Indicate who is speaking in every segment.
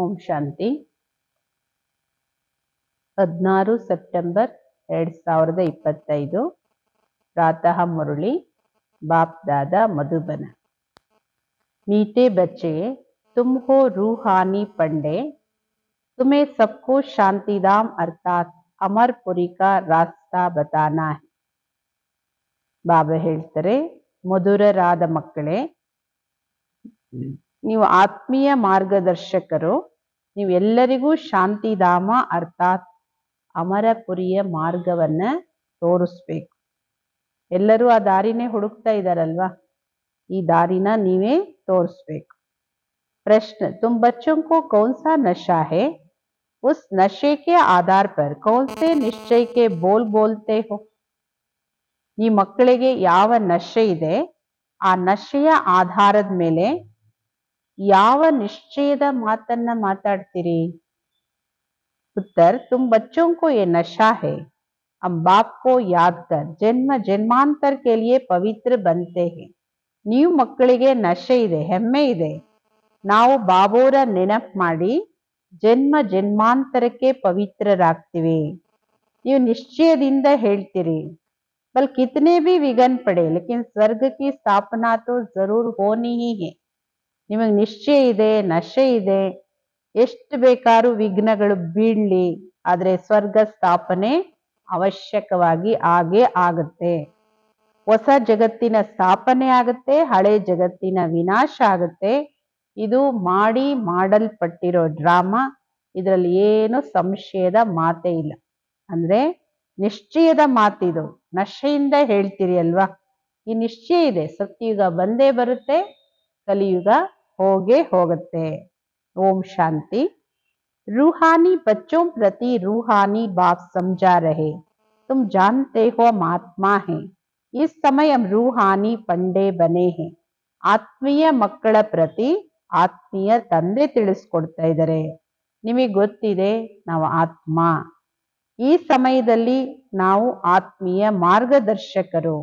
Speaker 1: ಓಂ ಶಾಂತಿ 16 September 2025 प्रातः मुरली बाप दादा मधुबन। मीठे बच्चे, तुम हो रूहानी पंडे, तुम्हें सबको शांतिधाम अर्थात अमरपुरी का रास्ता बताना है। ಬಾಬಾ ಹೇಳ್ತಾರೆ, ಮಧುರರಾದ ಮಕ್ಕಳೇ, ನೀವು ಆತ್ಮೀಯ ಮಾರ್ಗದರ್ಶಕರು, ನೀವೆಲ್ಲರಿಗೂ ಶಾಂತಿಧಾಮ ಅರ್ಥಾತ್ ಅಮರಪುರಿಯ ಮಾರ್ಗವನ್ನ ತೋರಿಸ್ಬೇಕು. ಎಲ್ಲರೂ ಆ ದಾರಿನೇ ಹುಡುಕ್ತಾ ಇದ್ದಾರಲ್ವಾ, ಈ ದಾರಿನ ನೀವೇ ತೋರಿಸ್ಬೇಕು. प्रश्न, तुम बच्चों को कौन सा नशा है, उस नशे के आधार पर कौन से निश्चय के बोल बोलते हो? ಈ ಮಕ್ಕಳಿಗೆ ಯಾವ ನಶೆ ಇದೆ, ಆ ನಶೆಯ ಆಧಾರದ ಮೇಲೆ ಯಾವ ನಿಶ್ಚಯದ ಮಾತನ್ನ ಮಾತಾಡ್ತೀರಿ? उत्तर, तुम बच्चों को ये नशा है, हम बाप को याद कर जन्म जन्मांतर के लिए पवित्र बनते हैं. ನೀವು ಮಕ್ಕಳಿಗೆ ನಶೆ ಇದೆ, ಹೆಮ್ಮೆ ಇದೆ, ನಾವು ಬಾಬೋರ ನೆನಪು ಮಾಡಿ ಜನ್ಮ ಜನ್ಮಾಂತರಕ್ಕೆ ಪವಿತ್ರರಾಗ್ತೀವಿ. ನೀವು ನಿಶ್ಚಯದಿಂದ ಹೇಳ್ತೀರಿ, बल कितने भी विघ्न पड़े लेकिन स्वर्ग की स्थापना तो जरूर होनी ही है. ನಿಮಗೆ ನಿಶ್ಚಯ ಇದೆ, ನಶೆ ಇದೆ, ಎಷ್ಟು ಬೇಕಾದ್ರೂ ವಿಘ್ನಗಳು ಬೀಳಲಿ, ಆದ್ರೆ ಸ್ವರ್ಗ ಸ್ಥಾಪನೆ ಅವಶ್ಯಕವಾಗಿ ಆಗೇ ಆಗುತ್ತೆ. ಹೊಸ ಜಗತ್ತಿನ ಸ್ಥಾಪನೆ ಆಗುತ್ತೆ, ಹಳೆ ಜಗತ್ತಿನ ವಿನಾಶ ಆಗುತ್ತೆ. ಇದು ಮಾಡಲ್ಪಟ್ಟಿರೋ ಡ್ರಾಮಾ, ಇದರಲ್ಲಿ ಏನು ಸಂಶಯದ ಮಾತೇ ಇಲ್ಲ. ಅಂದ್ರೆ ನಿಶ್ಚಯದ ಮಾತಿದು, ನಶೆಯಿಂದ ಹೇಳ್ತೀರಿ ಅಲ್ವಾ, ಈ ನಿಶ್ಚಯ ಇದೆ. ಸತ್ಯಯುಗ ಬಂದೇ ಬರುತ್ತೆ, ಕಲಿಯುಗ ಹೋಗೇ ಹೋಗುತ್ತೆ. ओम शांति। रूहानी बच्चों प्रति रूहानी बाप समझा रहे, तुम जानते हो हम आत्मा है, इस समय हम रूहानी पंडे बने हैं. ಆತ್ಮೀಯ ಮಕ್ಕಳ ಪ್ರತಿ ಆತ್ಮೀಯ ತಂದೆ ತಿಳಿಸ್ಕೊಡ್ತಾ ಇದ್ದಾರೆ, ನಿಮಗೆ ಗೊತ್ತಿದೆ ನಾವು ಆತ್ಮ, ಈ ಸಮಯದಲ್ಲಿ ನಾವು ಆತ್ಮೀಯ ಮಾರ್ಗದರ್ಶಕರು.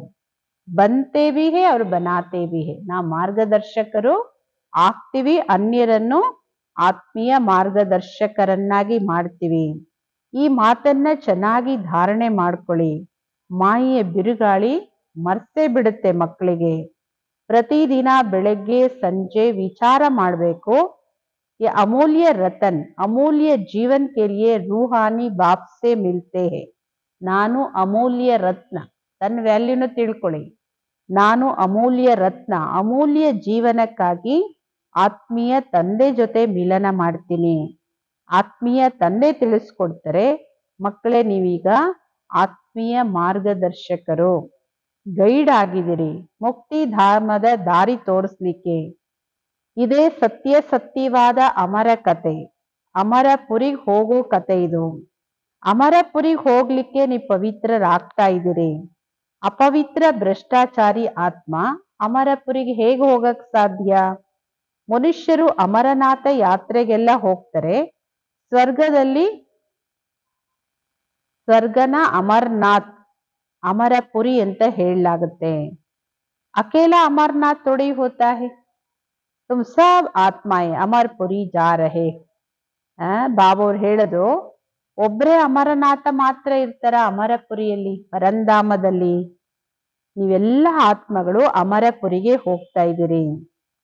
Speaker 1: ಬಂತೆ ಭಿ ಹೇ ಅವ್ರು ಬನಾತೆ ಭಿ ಹೇ, ನಾವು ಮಾರ್ಗದರ್ಶಕರು ಆಗ್ತೀವಿ, ಅನ್ಯರನ್ನು ಆತ್ಮೀಯ ಮಾರ್ಗದರ್ಶಕರನ್ನಾಗಿ ಮಾಡ್ತೀವಿ. ಈ ಮಾತನ್ನ ಚೆನ್ನಾಗಿ ಧಾರಣೆ ಮಾಡ್ಕೊಳ್ಳಿ. ಮಾಯೆಯ ಬಿರುಗಾಳಿ ಮರ್ಸೇ ಬಿಡುತ್ತೆ ಮಕ್ಕಳಿಗೆ. ಪ್ರತಿದಿನ ಬೆಳಗ್ಗೆ ಸಂಜೆ ವಿಚಾರ ಮಾಡಬೇಕು, ये अमूल्य रतन अमूल्य जीवन के लिए रूहानी बाप से मिलते हैं. ನಾನು ಅಮೂಲ್ಯ ರತ್ನ, ತನ್ನ ವ್ಯಾಲ್ಯೂನು ತಿಳ್ಕೊಳ್ಳಿ. ನಾನು ಅಮೂಲ್ಯ ರತ್ನ, ಅಮೂಲ್ಯ ಜೀವನಕ್ಕಾಗಿ ಆತ್ಮೀಯ ತಂದೆ ಜೊತೆ ಮಿಲನ ಮಾಡ್ತೀನಿ. ಆತ್ಮೀಯ ತಂದೆ ತಿಳಿಸ್ಕೊಡ್ತಾರೆ, ಮಕ್ಕಳೇ ನೀವೀಗ ಆತ್ಮೀಯ ಮಾರ್ಗದರ್ಶಕರು, ಗೈಡ್ ಆಗಿದ್ದೀರಿ, ಮುಕ್ತಿ ಧಾಮದ ದಾರಿ ತೋರಿಸ್ಲಿಕ್ಕೆ. ಇದೇ ಸತ್ಯವಾದ ಅಮರ ಕತೆ, ಅಮರಪುರಿಗೆ ಹೋಗೋ ಕತೆ ಇದು. ಅಮರಪುರಿಗೆ ಹೋಗ್ಲಿಕ್ಕೆ ನೀವು ಪವಿತ್ರರಾಗ್ತಾ ಇದ್ದೀರಿ. ಅಪವಿತ್ರ ಭ್ರಷ್ಟಾಚಾರಿ ಆತ್ಮ ಅಮರಪುರಿಗೆ ಹೇಗೆ ಹೋಗಕ್ ಸಾಧ್ಯ? ಮನುಷ್ಯರು ಅಮರನಾಥ ಯಾತ್ರೆಗೆಲ್ಲ ಹೋಗ್ತಾರೆ, ಸ್ವರ್ಗನ ಅಮರನಾಥ್ ಅಮರಪುರಿ ಅಂತ ಹೇಳಲಾಗುತ್ತೆ. ಅಕೇಲಾ ಅಮರನಾಥ್ ಥೋಡಿ ಹೋತಾ ಹೈ, ತುಮ್ ಸಬ್ ಆತ್ಮಾಯೇ ಅಮರಪುರಿ ಜಾ ರಹೇ. ಬಾಬೋರ್ ಹೇಳೋದು, ಒಬ್ರೇ ಅಮರನಾಥ ಮಾತ್ರ ಇರ್ತಾರ ಅಮರಪುರಿಯಲ್ಲಿ, ಪರಂಧಾಮದಲ್ಲಿ? ನೀವೆಲ್ಲ ಆತ್ಮಗಳು ಅಮರಪುರಿಗೆ ಹೋಗ್ತಾ ಇದ್ದೀರಿ.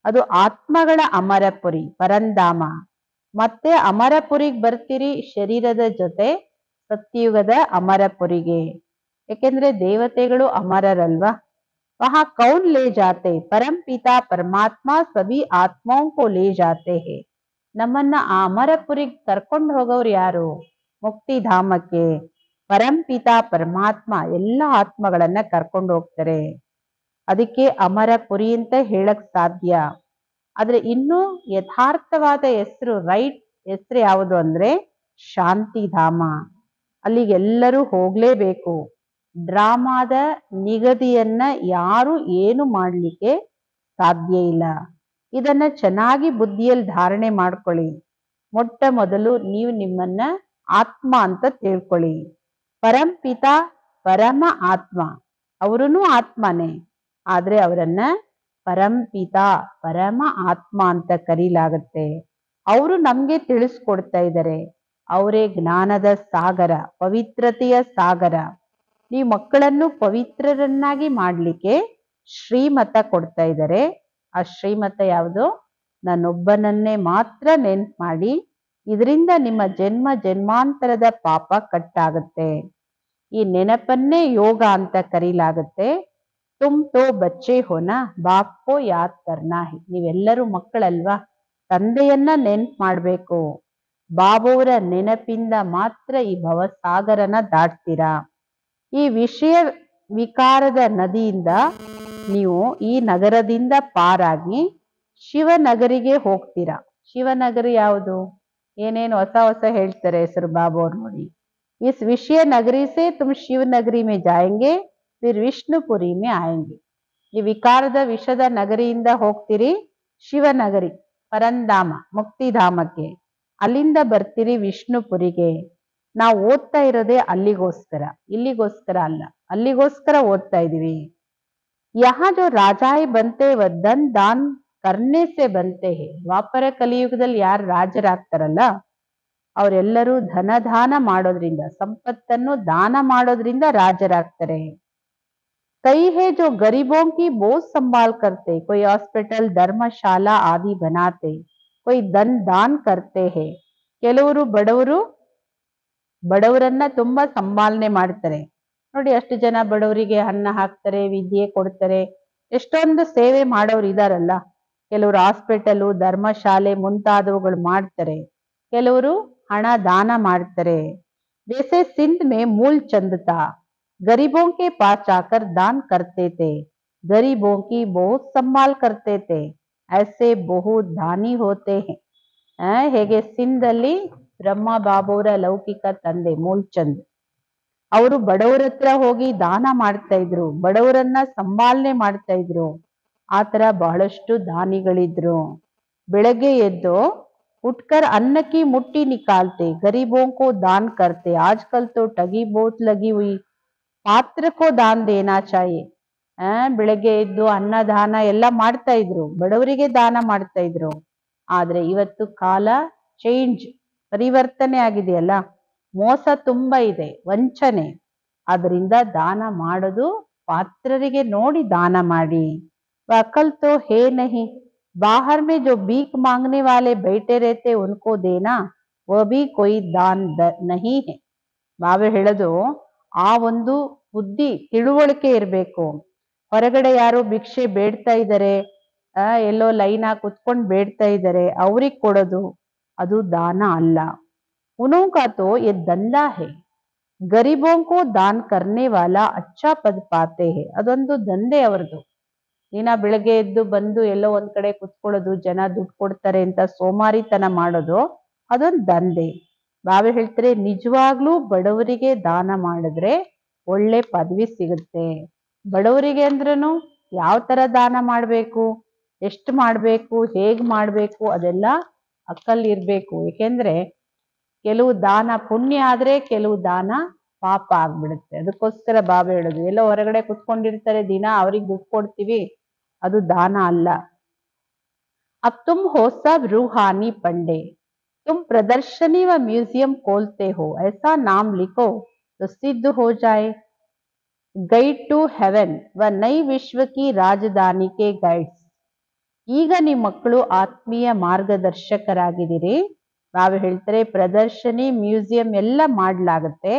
Speaker 1: ಅದು ಆತ್ಮಗಳ ಅಮರಪುರಿ ಪರಂಧಾಮ. ಮತ್ತೆ ಅಮರಪುರಿಗೆ ಬರ್ತೀರಿ ಶರೀರದ ಜೊತೆ, ಸತ್ಯಯುಗದ ಅಮರಪುರಿಗೆ. ಯಾಕೆಂದ್ರೆ ದೇವತೆಗಳು ಅಮರರಲ್ವಾ. वहां कौन ले जाते? परम पिता परमात्मा सभी आत्माओं को ले जाते हैं. ನಮ್ಮನ್ನ ಆ ಅಮರಪುರಿಗೆ ಕರ್ಕೊಂಡು ಹೋಗೋರು ಯಾರು? ಮುಕ್ತಿಧಾಮಕ್ಕೆ ಪರಂಪಿತ ಪರಮಾತ್ಮ ಎಲ್ಲ ಆತ್ಮಗಳನ್ನ ಕರ್ಕೊಂಡು ಹೋಗ್ತಾರೆ. ಅದಕ್ಕೆ ಅಮರಪುರಿ ಅಂತ ಹೇಳಕ್ ಸಾಧ್ಯ. ಆದ್ರೆ ಇನ್ನೂ ಯಥಾರ್ಥವಾದ ಹೆಸರು, ರೈಟ್ ಹೆಸರು ಯಾವುದು ಅಂದ್ರೆ ಶಾಂತಿಧಾಮ. ಅಲ್ಲಿಗೆ ಎಲ್ಲರೂ ಹೋಗ್ಲೇಬೇಕು. ಡ್ರಾಮಾದ ನಿಗದಿಯನ್ನ ಯಾರು ಏನು ಮಾಡ್ಲಿಕ್ಕೆ ಸಾಧ್ಯ ಇಲ್ಲ. ಇದನ್ನ ಚೆನ್ನಾಗಿ ಬುದ್ಧಿಯಲ್ಲಿ ಧಾರಣೆ ಮಾಡ್ಕೊಳ್ಳಿ. ಮೊಟ್ಟ ಮೊದಲು ನೀವು ನಿಮ್ಮನ್ನ ಆತ್ಮ ಅಂತ ತಿಳ್ಕೊಳ್ಳಿ. ಪರಂಪಿತ ಪರಮ ಆತ್ಮ, ಅವರೂ ಆತ್ಮನೇ, ಆದ್ರೆ ಅವರನ್ನ ಪರಂಪಿತ ಪರಮ ಆತ್ಮ ಅಂತ ಕರೀಲಾಗತ್ತೆ. ಅವರು ನಮ್ಗೆ ತಿಳಿಸ್ಕೊಡ್ತಾ ಇದ್ದಾರೆ. ಅವರೇ ಜ್ಞಾನದ ಸಾಗರ, ಪವಿತ್ರತೆಯ ಸಾಗರ. ನೀವು ಮಕ್ಕಳನ್ನು ಪವಿತ್ರರನ್ನಾಗಿ ಮಾಡ್ಲಿಕ್ಕೆ ಶ್ರೀಮತ ಕೊಡ್ತಾ ಇದ್ದಾರೆ. ಆ ಶ್ರೀಮತ ಯಾವುದು? ನನ್ನೊಬ್ಬನನ್ನೇ ಮಾತ್ರ ನೆನ್ಪು ಮಾಡಿ, ಇದರಿಂದ ನಿಮ್ಮ ಜನ್ಮ ಜನ್ಮಾಂತರದ ಪಾಪ ಕಟ್ಟಾಗುತ್ತೆ. ಈ ನೆನಪನ್ನೇ ಯೋಗ ಅಂತ ಕರೀಲಾಗುತ್ತೆ. ತುಮ್ ತೋ ಬಚ್ಚೆ ಹೋನ, ಬಾಪ್ ಕೋ ಯಾದ್ ಕರ್ನಾ ಹಿ. ನೀವೆಲ್ಲರೂ ಮಕ್ಕಳಲ್ವಾ, ತಂದೆಯನ್ನ ನೆನ್ಪು ಮಾಡ್ಬೇಕು. ಬಾಬೋರ ನೆನಪಿಂದ ಮಾತ್ರ ಈ ಭವಸಾಗರನ ದಾಟ್ತೀರಾ. ಈ ವಿಷಯ ವಿಕಾರದ ನದಿಯಿಂದ ನೀವು ಈ ನಗರದಿಂದ ಪಾರಾಗಿ ಶಿವನಗರಿಗೆ ಹೋಗ್ತೀರಾ. ಶಿವನಗರಿ ಯಾವುದು? ಏನೇನು ಹೊಸ ಹೊಸ ಹೇಳ್ತಾರೆ ಹೆಸರು ಬಾಬು ಅವ್ರು ನೋಡಿ. इस विषय नगरी से तुम शिव नगरी में जाएंगे, फिर ವಿಷ್ಣುಪುರಿ में आएंगे. ಈ ವಿಕಾರದ ವಿಷದ ನಗರಿಯಿಂದ ಹೋಗ್ತೀರಿ ಶಿವನಗರಿ, ಪರಂಧಾಮ, ಮುಕ್ತಿಧಾಮಕ್ಕೆ. ಅಲ್ಲಿಂದ ಬರ್ತೀರಿ ವಿಷ್ಣುಪುರಿಗೆ. ನಾವು ಓದ್ತಾ ಇರೋದೇ ಅಲ್ಲಿಗೋಸ್ಕರ, ಇಲ್ಲಿಗೋಸ್ಕರ ಅಲ್ಲ, ಅಲ್ಲಿಗೋಸ್ಕರ ಓದ್ತಾ ಇದೀವಿ. यहाँ जो ರಾಜಾಯ್ ಬಂತೆ ವ ಧನ್ ದಾನ್ ಕರ್ನೆ ಸೆ ಬಂತೆ ಹೇ. ದ್ವಾಪರ ಕಲಿಯುಗದಲ್ಲಿ ಯಾರು ರಾಜರಾಗ್ತಾರಲ್ಲ ಅವರೆಲ್ಲರೂ ಧನದಾನ ಮಾಡೋದ್ರಿಂದ, ಸಂಪತ್ತನ್ನು ದಾನ ಮಾಡೋದ್ರಿಂದ ರಾಜರಾಗ್ತಾರೆ. ಕೈ ಹೇ ಜೋ ಗರೀಬೋ ಕಿ ಬೋझ ಸಂಭಾಲ್ ಕರ್ತೆ, ಕೊಯ್ ಹಾಸ್ಪಿಟಲ್, ಧರ್ಮಶಾಲಾ ಆದಿ ಬನಾತೆ, ಕೊಯ್ ಧನ್ ದಾನ್ ಕರ್ತೆ ಹೇ. ಕೆಲವರು ಬಡವರನ್ನ ತುಂಬಾ ಸಂಭಾಲನೆ ಮಾಡ್ತಾರೆ ನೋಡಿ. ಅಷ್ಟು ಜನ ಬಡವರಿಗೆ ಅನ್ನ ಹಾಕ್ತಾರೆ, ವಿದ್ಯೆ ಕೊಡ್ತಾರೆ, ಎಷ್ಟೊಂದು ಸೇವೆ ಮಾಡೋರು ಇದಾರಲ್ಲ. ಕೆಲವರು ಹಾಸ್ಪಿಟಲು, ಧರ್ಮಶಾಲೆ ಮುಂತಾದವುಗಳು ಮಾಡ್ತಾರೆ. ಕೆಲವರು ಹಣ ದಾನ ಮಾಡ್ತಾರೆ. ಜೈಸೆ ಸಿಂಧ್ ಮೇ ಮೂಲ್ ಚಂದತಾ, गरीबों के पास जाकर दान करते थे, गरीबों की बहुत संभाल करते थे, ऐसे बहुत दानी होते हैं. ಹೇಗೆ ಸಿಂಧಲ್ಲಿ ಬ್ರಹ್ಮ ಬಾಬುವರ ಲೌಕಿಕ ತಂದೆ ಮೂಲ್ಚಂದ್ ಅವರು ಬಡವರ ಹತ್ರ ಹೋಗಿ ದಾನ ಮಾಡ್ತಾ ಇದ್ರು, ಬಡವರನ್ನ ಸಂಭಾಲನೆ ಮಾಡ್ತಾ ಇದ್ರು. ಆತರ ಬಹಳಷ್ಟು ದಾನಿಗಳಿದ್ರು. ಬೆಳಗ್ಗೆ ಎದ್ದು उठकर अन्न की मुट्ठी निकालते, गरीबों को दान करते. आजकल तो ठगी बहुत लगी हुई, ಪಾತ್ರ ಕೋ ದಾನ್ ದೇನಾ ಚಾಹಿಯೆ. ಬೆಳಗ್ಗೆ ಎದ್ದು ಅನ್ನದಾನ ಎಲ್ಲ ಮಾಡ್ತಾ ಇದ್ರು, ಬಡವರಿಗೆ ದಾನ ಮಾಡ್ತಾ ಇದ್ರು. ಆದ್ರೆ ಇವತ್ತು ಕಾಲ ಚೇಂಜ್, ಪರಿವರ್ತನೆ ಆಗಿದೆಯಲ್ಲ, ಮೋಸ ತುಂಬಾ ಇದೆ, ವಂಚನೆ. ಅದರಿಂದ ದಾನ ಮಾಡೋದು ಪಾತ್ರರಿಗೆ ನೋಡಿ ದಾನ ಮಾಡಿ. ಅಕಲ್ ತೋ ಹೇ ನಹಿ, बाहर में जो भीख मांगने वाले बैठे रहते उनको देना, वो भी कोई दान नहीं है. ಬಾಬಾ ಹೇಳೋದು ಆ ಒಂದು ಬುದ್ಧಿ ತಿಳುವಳಿಕೆ ಇರಬೇಕು. ಹೊರಗಡೆ ಯಾರು ಭಿಕ್ಷೆ ಬೇಡ್ತಾ ಇದ್ದಾರೆ, ಎಲ್ಲೋ ಲೈನ್ ಹಾಕಿ ಕುತ್ಕೊಂಡು ಬೇಡ್ತಾ ಇದ್ದಾರೆ, ಅವ್ರಿಗೆ ಕೊಡೋದು ಅದು ದಾನ ಅಲ್ಲ. उन्हों का तो ये धंधा है, गरीबों को दान करने वाला अच्छा पद पाते हैं. ಅದೊಂದು ದಂಧೆ ಅವರದು. ದಿನ ಬೆಳಗ್ಗೆ ಎದ್ದು ಬಂದು ಎಲ್ಲೋ ಒಂದ್ ಕಡೆ ಕುತ್ಕೊಳ್ಳೋದು, ಜನ ದುಡ್ಡು ಕೊಡ್ತಾರೆ ಅಂತ ಸೋಮಾರಿತನ ಮಾಡೋದು, ಅದೊಂದು ದಂಧೆ. ಬಾಬಾ ಹೇಳ್ತಾರೆ ನಿಜವಾಗ್ಲೂ ಬಡವರಿಗೆ ದಾನ ಮಾಡಿದ್ರೆ ಒಳ್ಳೆ ಪದವಿ ಸಿಗುತ್ತೆ. ಬಡವರಿಗೆ ಅಂದ್ರೂ ಯಾವ ತರ ದಾನ ಮಾಡ್ಬೇಕು, ಎಷ್ಟು ಮಾಡ್ಬೇಕು, ಹೇಗ್ ಮಾಡ್ಬೇಕು, ಅದೆಲ್ಲ ಅಕ್ಕಲ್ ಇರ್ಬೇಕು. ಏಕೆಂದ್ರೆ ಕೆಲವು ದಾನ ಪುಣ್ಯ ಆದ್ರೆ ಕೆಲವು ದಾನ ಪಾಪ ಆಗ್ಬಿಡುತ್ತೆ. ಅದಕ್ಕೋಸ್ಕರ ಬಾಬಾ ಹೇಳೋದು ಎಲ್ಲೋ ಹೊರಗಡೆ ಕುತ್ಕೊಂಡಿರ್ತಾರೆ ದಿನ, ಅವ್ರಿಗೆ ದುಡ್ಡು ಕೊಡ್ತೀವಿ, ಅದು ದಾನ ಅಲ್ಲ. ಅಬ್ ತುಮ್ ಹೋ ಸಬ್ ರೂಹಾನಿ ಪಂಡೆ, तुम प्रदर्शनी व म्यूजियम खोलते हो, ऐसा नाम लिखो तो सिद्ध हो जाए. ಗೈಡ್ ಟು ಹೆವೆನ್ ವ ನೈ ವಿಶ್ವ ಕಿ ರಾಜಧಾನಿ ಕೆ ಗೈಡ್ಸ್. ಈಗ ನಿಮ್ಮ ಮಕ್ಕಳು ಆತ್ಮೀಯ ಮಾರ್ಗದರ್ಶಕರಾಗಿದ್ದೀರಿ. ನಾವು ಹೇಳ್ತಾರೆ ಪ್ರದರ್ಶನಿ, ಮ್ಯೂಸಿಯಂ ಎಲ್ಲ ಮಾಡ್ಲಾಗತ್ತೆ.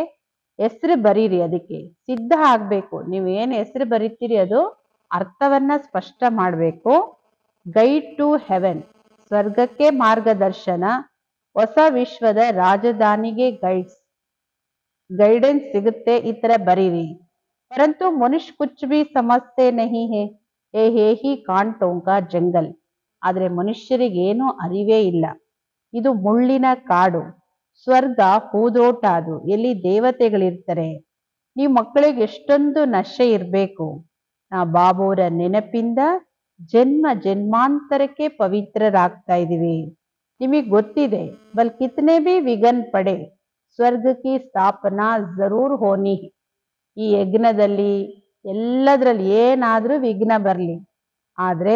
Speaker 1: ಹೆಸರು ಬರೀರಿ, ಅದಕ್ಕೆ ಸಿದ್ಧ ಆಗ್ಬೇಕು. ನೀವು ಏನು ಹೆಸರು ಬರೀತೀರಿ ಅದು ಅರ್ಥವನ್ನ ಸ್ಪಷ್ಟ ಮಾಡಬೇಕು. ಗೈಡ್ ಟು ಹೆವೆನ್, ಸ್ವರ್ಗಕ್ಕೆ ಮಾರ್ಗದರ್ಶನ, ಹೊಸ ವಿಶ್ವದ ರಾಜಧಾನಿಗೆ ಗೈಡೆನ್ಸ್ ಸಿಗುತ್ತೆ, ಈ ತರ ಬರೀರಿ. ಪರಂತು ಮನುಷ್ಯ ಕುಚ್ ಭಿ ಸಮಸ್ಯೆ ನಹಿ ಹೇ, ಹೇ ಹಿ ಕಾಂಟೋಂ ಕಾ ಜಂಗಲ್. ಆದ್ರೆ ಮನುಷ್ಯರಿಗೇನು ಅರಿವೇ ಇಲ್ಲ, ಇದು ಮುಳ್ಳಿನ ಕಾಡು. ಸ್ವರ್ಗ ಹೂದೋಟ, ಅದು ಎಲ್ಲಿ ದೇವತೆಗಳಿರ್ತಾರೆ. ನೀವು ಮಕ್ಕಳಿಗೆ ಎಷ್ಟೊಂದು ನಶೆ ಇರಬೇಕು. ನಾ ಬಾಬೋರ ನೆನಪಿಂದ ಜನ್ಮ ಜನ್ಮಾಂತರಕ್ಕೆ ಪವಿತ್ರರಾಗ್ತಾ ಇದೀವಿ. ನಿಮಗೆ ಗೊತ್ತಿದೆ, ಬಲ್ ಕಿತನೆ ಭಿ ವಿಘ್ನ ಪಡೆ ಸ್ವರ್ಗ ಕಿ ಸ್ಥಾಪನಾ ಜರೂರ್ ಹೋನಿ. ಈ ಯಜ್ಞದಲ್ಲಿ ಎಲ್ಲದ್ರಲ್ಲಿ ಏನಾದ್ರೂ ವಿಘ್ನ ಬರಲಿ, ಆದ್ರೆ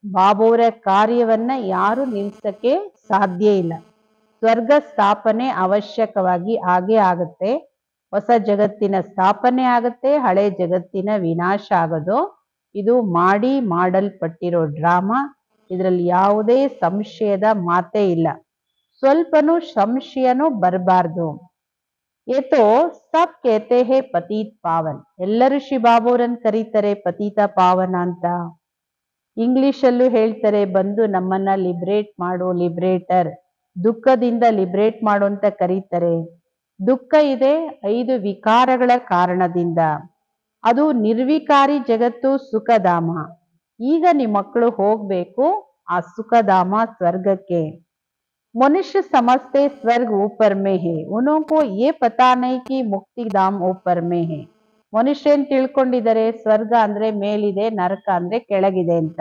Speaker 1: ಬಾಬೋರ ಕಾರ್ಯವನ್ನ ಯಾರು ನಿಲ್ಸಕ್ಕೆ ಸಾಧ್ಯ ಇಲ್ಲ. ಸ್ವರ್ಗ ಸ್ಥಾಪನೆ ಅವಶ್ಯಕವಾಗಿ ಆಗೇ ಆಗುತ್ತೆ. ಹೊಸ ಜಗತ್ತಿನ ಸ್ಥಾಪನೆ ಆಗುತ್ತೆ, ಹಳೆ ಜಗತ್ತಿನ ವಿನಾಶ ಆಗೋದು. ಇದು ಮಾಡಲ್ಪಟ್ಟಿರೋ ಡ್ರಾಮಾ. ಇದರಲ್ಲಿ ಯಾವುದೇ ಸಂಶಯದ ಮಾತೇ ಇಲ್ಲ. ಸ್ವಲ್ಪನೂ ಸಂಶಯನೂ ಬರಬಾರ್ದು. ಏತೋ ಸಬ್ ಕೇತೆ ಹೇ ಪತೀತ್ ಪಾವನ್. ಎಲ್ಲರೂ ಶಿವಬಾಬೋರನ್ ಕರೀತಾರೆ ಪತೀತ ಪಾವನ ಅಂತ. ಇಂಗ್ಲಿಷಲ್ಲೂ ಹೇಳ್ತಾರೆ, ಬಂದು ನಮ್ಮನ್ನ ಲಿಬ್ರೇಟ್ ಮಾಡು, ಲಿಬ್ರೇಟರ್. ದುಃಖದಿಂದ ಲಿಬ್ರೇಟ್ ಮಾಡು ಅಂತ ಕರೀತಾರೆ. ದುಃಖ ಇದೆ 5 ವಿಕಾರಗಳ ಕಾರಣದಿಂದ. ಅದು ನಿರ್ವಿಕಾರಿ ಜಗತ್ತು, ಸುಖಧಾಮ. ಈಗ ನಿಮ್ಮ ಮಕ್ಕಳು ಹೋಗ್ಬೇಕು ಆ ಸುಖಧಾಮ ಸ್ವರ್ಗಕ್ಕೆ. मनुष्य समझते स्वर्ग ऊपर में है, उनको ये पता नहीं कि मुक्ति धाम ऊपर में है. ಮನುಷ್ಯ ಏನ್ ತಿಳ್ಕೊಂಡಿದ್ದಾರೆ, ಸ್ವರ್ಗ ಅಂದ್ರೆ ಮೇಲಿದೆ, ನರಕ ಅಂದ್ರೆ ಕೆಳಗಿದೆ ಅಂತ.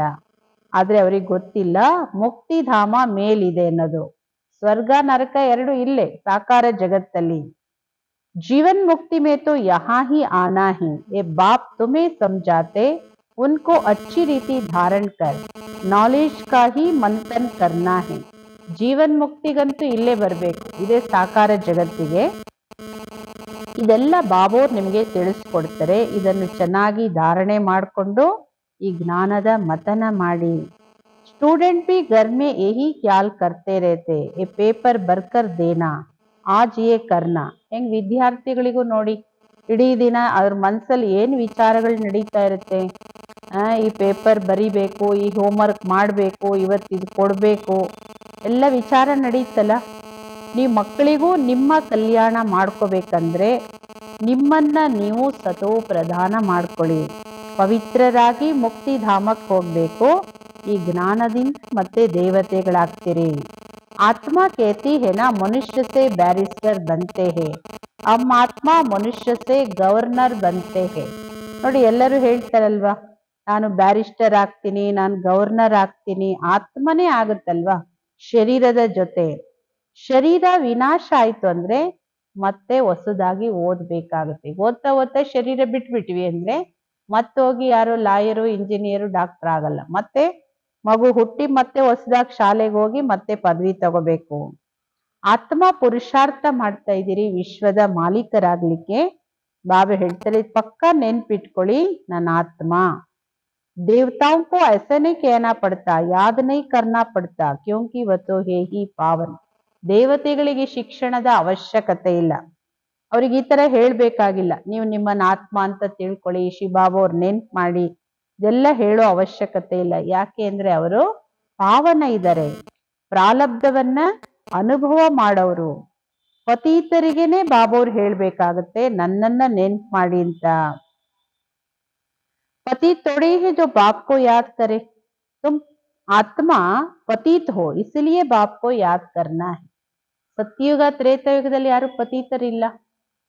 Speaker 1: ಆದ್ರೆ ಅವ್ರಿಗೆ ಗೊತ್ತಿಲ್ಲ ಮುಕ್ತಿಧಾಮ ಮೇಲಿದೆ ಅನ್ನೋದು. ಸ್ವರ್ಗ ನರಕ ಎರಡು ಇಲ್ಲೇ ಸಾಕಾರ ಜಗತ್ತಲ್ಲಿ. जीवन मुक्ति में तो यहाँ ही आना है, ये बाप तुम्हें समझाते, उनको अच्छी रीति धारण कर नॉलेज का ही मंथन करना है. ಜೀವನ್ ಮುಕ್ತಿಗಂತೂ ಇಲ್ಲೇ ಬರ್ಬೇಕು, ಇದೇ ಸಾಕಾರ ಜಗತ್ತಿಗೆ. ಇದೆಲ್ಲ ಬಾಬೋರ್ ನಿಮಗೆ ತಿಳಿಸ್ಕೊಡ್ತಾರೆ. ಇದನ್ನು ಚೆನ್ನಾಗಿ ಧಾರಣೆ ಮಾಡಿಕೊಂಡು ಈ ಜ್ಞಾನದ ಮತನ ಮಾಡಿ. ಸ್ಟೂಡೆಂಟ್ ಬಿ घर में यही ख्याल करते रहते, ये पेपर ಬರ್ಕರ್ ದೇನಾ, ಆಜ್ ಯೇ ಕರ್ನಾ. ಹೆಂಗ್ ವಿದ್ಯಾರ್ಥಿಗಳಿಗೂ ನೋಡಿ, ಇಡೀ ದಿನ ಅವ್ರ ಮನ್ಸಲ್ಲಿ ಏನು ವಿಚಾರಗಳು ನಡೀತಾ ಇರುತ್ತೆ. ಈ ಪೇಪರ್ ಬರಿಬೇಕು, ಈ ಹೋಮ್ವರ್ಕ್ ಮಾಡಬೇಕು, ಇವತ್ತು ಇದು ಕೊಡಬೇಕು, ಎಲ್ಲ ವಿಚಾರ ನಡೀತಲ್ಲ. ನೀವು ಮಕ್ಕಳಿಗೂ ನಿಮ್ಮ ಕಲ್ಯಾಣ ಮಾಡ್ಕೋಬೇಕಂದ್ರೆ ನಿಮ್ಮನ್ನ ನೀವು ಸತೋ ಪ್ರಧಾನ ಮಾಡ್ಕೊಳ್ಳಿ. ಪವಿತ್ರರಾಗಿ ಮುಕ್ತಿಧಾಮಕ್ಕೆ ಹೋಗ್ಬೇಕು. ಈ ಜ್ಞಾನದಿಂದ ಮತ್ತೆ ದೇವತೆಗಳಾಗ್ತೀರಿ. ಆತ್ಮ कहती है ना, मनुष्य से बैरिस्टर बनते हैं, हम आत्मा मनुष्य से गवर्नर बनते हैं. ನೋಡಿ, ಎಲ್ಲರೂ ಹೇಳ್ತಾರಲ್ವಾ, ನಾನು ಬ್ಯಾರಿಸ್ಟರ್ ಆಗ್ತೀನಿ, ನಾನು ಗವರ್ನರ್ ಆಗ್ತೀನಿ. ಆತ್ಮನೇ ಆಗುತ್ತಲ್ವಾ ಶರೀರದ ಜೊತೆ. ಶರೀರ ವಿನಾಶ ಆಯ್ತು ಅಂದ್ರೆ ಮತ್ತೆ ಹೊಸದಾಗಿ ಓದ್ಬೇಕಾಗುತ್ತೆ. ಓದ್ತಾ ಓದ್ತಾ ಶರೀರ ಬಿಟ್ಬಿಟ್ವಿ ಅಂದ್ರೆ ಮತ್ತೋಗಿ ಯಾರು ಲಾಯರು, ಇಂಜಿನಿಯರು, ಡಾಕ್ಟರ್ ಆಗಲ್ಲ. ಮತ್ತೆ ಮಗು ಹುಟ್ಟಿ ಮತ್ತೆ ಹೊಸದಾಗಿ ಶಾಲೆಗೆ ಹೋಗಿ ಮತ್ತೆ ಪದವಿ ತಗೋಬೇಕು. ಆತ್ಮ ಪುರುಷಾರ್ಥ ಮಾಡ್ತಾ ಇದ್ದೀರಿ ವಿಶ್ವದ ಮಾಲೀಕರಾಗ್ಲಿಕ್ಕೆ. ಬಾಬಾ ಹೇಳ್ತಾರೆ, ಪಕ್ಕ ನೆನ್ಪಿಟ್ಕೊಳ್ಳಿ, ನನ್ನ ಆತ್ಮ. देवताओं को ऐसा नहीं कहना पड़ता, याद नहीं करना पड़ता, क्योंकि वह तो है ही पावन. ದೇವತೆಗಳಿಗೆ ಶಿಕ್ಷಣದ ಅವಶ್ಯಕತೆ ಇಲ್ಲ. ಅವ್ರಿಗೆ ಈ ತರ ಹೇಳ್ಬೇಕಾಗಿಲ್ಲ, ನೀವು ನಿಮ್ಮನ್ನ ಆತ್ಮ ಅಂತ ತಿಳ್ಕೊಳ್ಳಿ, ಶಿವಬಾಬಾ ಅವ್ರು ನೆನ್ಪು ಮಾಡಿ, ಇದೆಲ್ಲ ಹೇಳೋ ಅವಶ್ಯಕತೆ ಇಲ್ಲ. ಯಾಕೆ ಅಂದ್ರೆ ಅವರು ಪಾವನ ಇದ್ದಾರೆ, ಪ್ರಾರಬ್ಧವನ್ನ ಅನುಭವ ಮಾಡೋರು. ಪತೀತರಿಗೇನೆ ಬಾಬೋರ್ ಹೇಳ್ಬೇಕಾಗತ್ತೆ, ನನ್ನನ್ನ ನೆನ್ಪು ಮಾಡಿ ಅಂತ. पतित थोड़े ही जो बाप को याद करे, तुम आत्मा पतित हो, इसलिए बाप को याद करना है. ಸತ್ಯಯುಗ ತ್ರೇತಾಯುಗದಲ್ಲಿ ಯಾರು ಪತೀತರಿಲ್ಲ,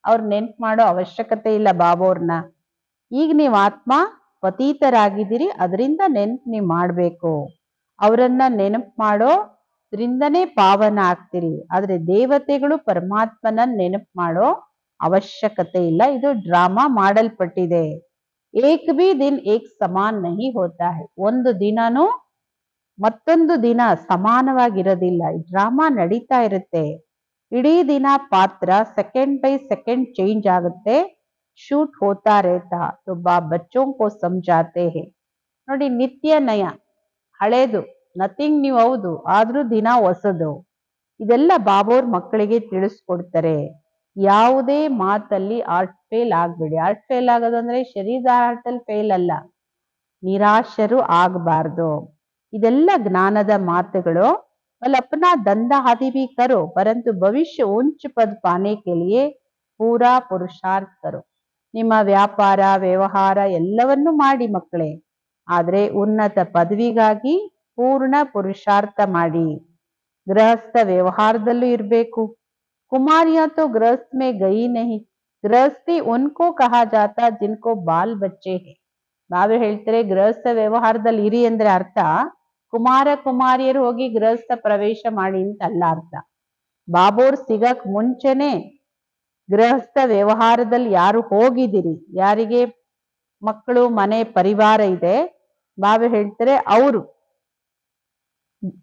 Speaker 1: ಅವ್ರ ನೆನ್ಪು ಮಾಡೋ ಅವಶ್ಯಕತೆ ಇಲ್ಲ ಬಾಬೋರ್ನ. ಈಗ ನೀವು ಆತ್ಮ ಪತೀತರಾಗಿದ್ದೀರಿ, ಅದರಿಂದ ನೆನ್ಪು ನೀವು ಮಾಡ್ಬೇಕು. ಅವರನ್ನ ನೆನಪು ಮಾಡೋದ್ರಿಂದನೇ ಪಾವನ ಆಗ್ತೀರಿ. ಆದ್ರೆ ದೇವತೆಗಳು ಪರಮಾತ್ಮನ ನೆನಪು ಮಾಡೋ ಅವಶ್ಯಕತೆ ಇಲ್ಲ. ಇದು ಡ್ರಾಮಾ ಮಾಡಲ್ಪಟ್ಟಿದೆ. ಏಕ್ ಬಿ ದಿನ್ ಏಕ್ ಸಮಾನ್ ನಹಿ ಹೋತಾ ಹೈ. ಒಂದು ದಿನನೂ ಮತ್ತೊಂದು ದಿನ ಸಮಾನವಾಗಿರೋದಿಲ್ಲ. ಡ್ರಾಮಾ ನಡೀತಾ ಇರುತ್ತೆ. ಇಡೀ ದಿನ ಪಾತ್ರ ಸೆಕೆಂಡ್ ಬೈ ಸೆಕೆಂಡ್ ಚೇಂಜ್ ಆಗುತ್ತೆ. ಶೂಟ್ ಹೋತಾ ರೇತಾ ತೋ ಬಚ್ಚೋಂ ಕೋ ಸಮಜಾತೆ ಹೇ. ನೋಡಿ, ನಿತ್ಯ ನಯ, ಹಳೇದು ನಥಿಂಗ್ ನ್ಯೂ. ಹೌದು, ಆದ್ರೂ ದಿನ ಹೊಸದು. ಇದೆಲ್ಲ ಬಾಬೋರ್ ಮಕ್ಕಳಿಗೆ ತಿಳಿಸ್ಕೊಡ್ತಾರೆ. ಯಾವುದೇ ಮಾತಲ್ಲಿ ಆರ್ಟ್ ಫೇಲ್ ಆಗ್ಬೇಡಿ. ಆರ್ಟ್ ಫೇಲ್ ಆಗೋದು ಅಂದ್ರೆ ಶರೀರದ ಆರ್ಟಲ್ಲಿ ಫೇಲ್ ಅಲ್ಲ, ನಿರಾಶರು ಆಗಬಾರ್ದು. ಇದೆಲ್ಲ ಜ್ಞಾನದ ಮಾತುಗಳು. अपना धंधा आदि भी करो, परंतु भविष्य उच्च पद पाने के लिए पूरा पुरुषार्थ करो. ನಿಮ್ಮ ವ್ಯಾಪಾರ ವ್ಯವಹಾರ ಎಲ್ಲವನ್ನೂ ಮಾಡಿ ಮಕ್ಕಳೇ, ಆದ್ರೆ ಉನ್ನತ ಪದವಿಗಾಗಿ ಪೂರ್ಣ ಪುರುಷಾರ್ಥ ಮಾಡಿ. ಗೃಹಸ್ಥ ವ್ಯವಹಾರದಲ್ಲೂ ಇರಬೇಕು. कुमारियां तो गृहस्थ में गई नहीं, गृहस्थी उनको कहा जाता जिनको बाल बच्चे हैं. ನಾವೇ ಹೇಳ್ತಾರೆ ಗೃಹಸ್ಥ ವ್ಯವಹಾರದಲ್ಲಿ ಇರಿ ಅಂದ್ರೆ ಅರ್ಥ ಕುಮಾರ ಕುಮಾರಿಯರು ಹೋಗಿ ಗೃಹಸ್ಥ ಪ್ರವೇಶ ಮಾಡಿ ಅಂತ ಅಲ್ಲ ಅರ್ಥ. ಬಾಬೋರ್ ಸಿಗಕ್ ಮುಂಚೆನೆ ಗೃಹಸ್ಥ ವ್ಯವಹಾರದಲ್ಲಿ ಯಾರು ಹೋಗಿದ್ದೀರಿ, ಯಾರಿಗೆ ಮಕ್ಕಳು ಮನೆ ಪರಿವಾರ ಇದೆ, ಬಾಬಾ ಹೇಳ್ತಾರೆ ಅವರು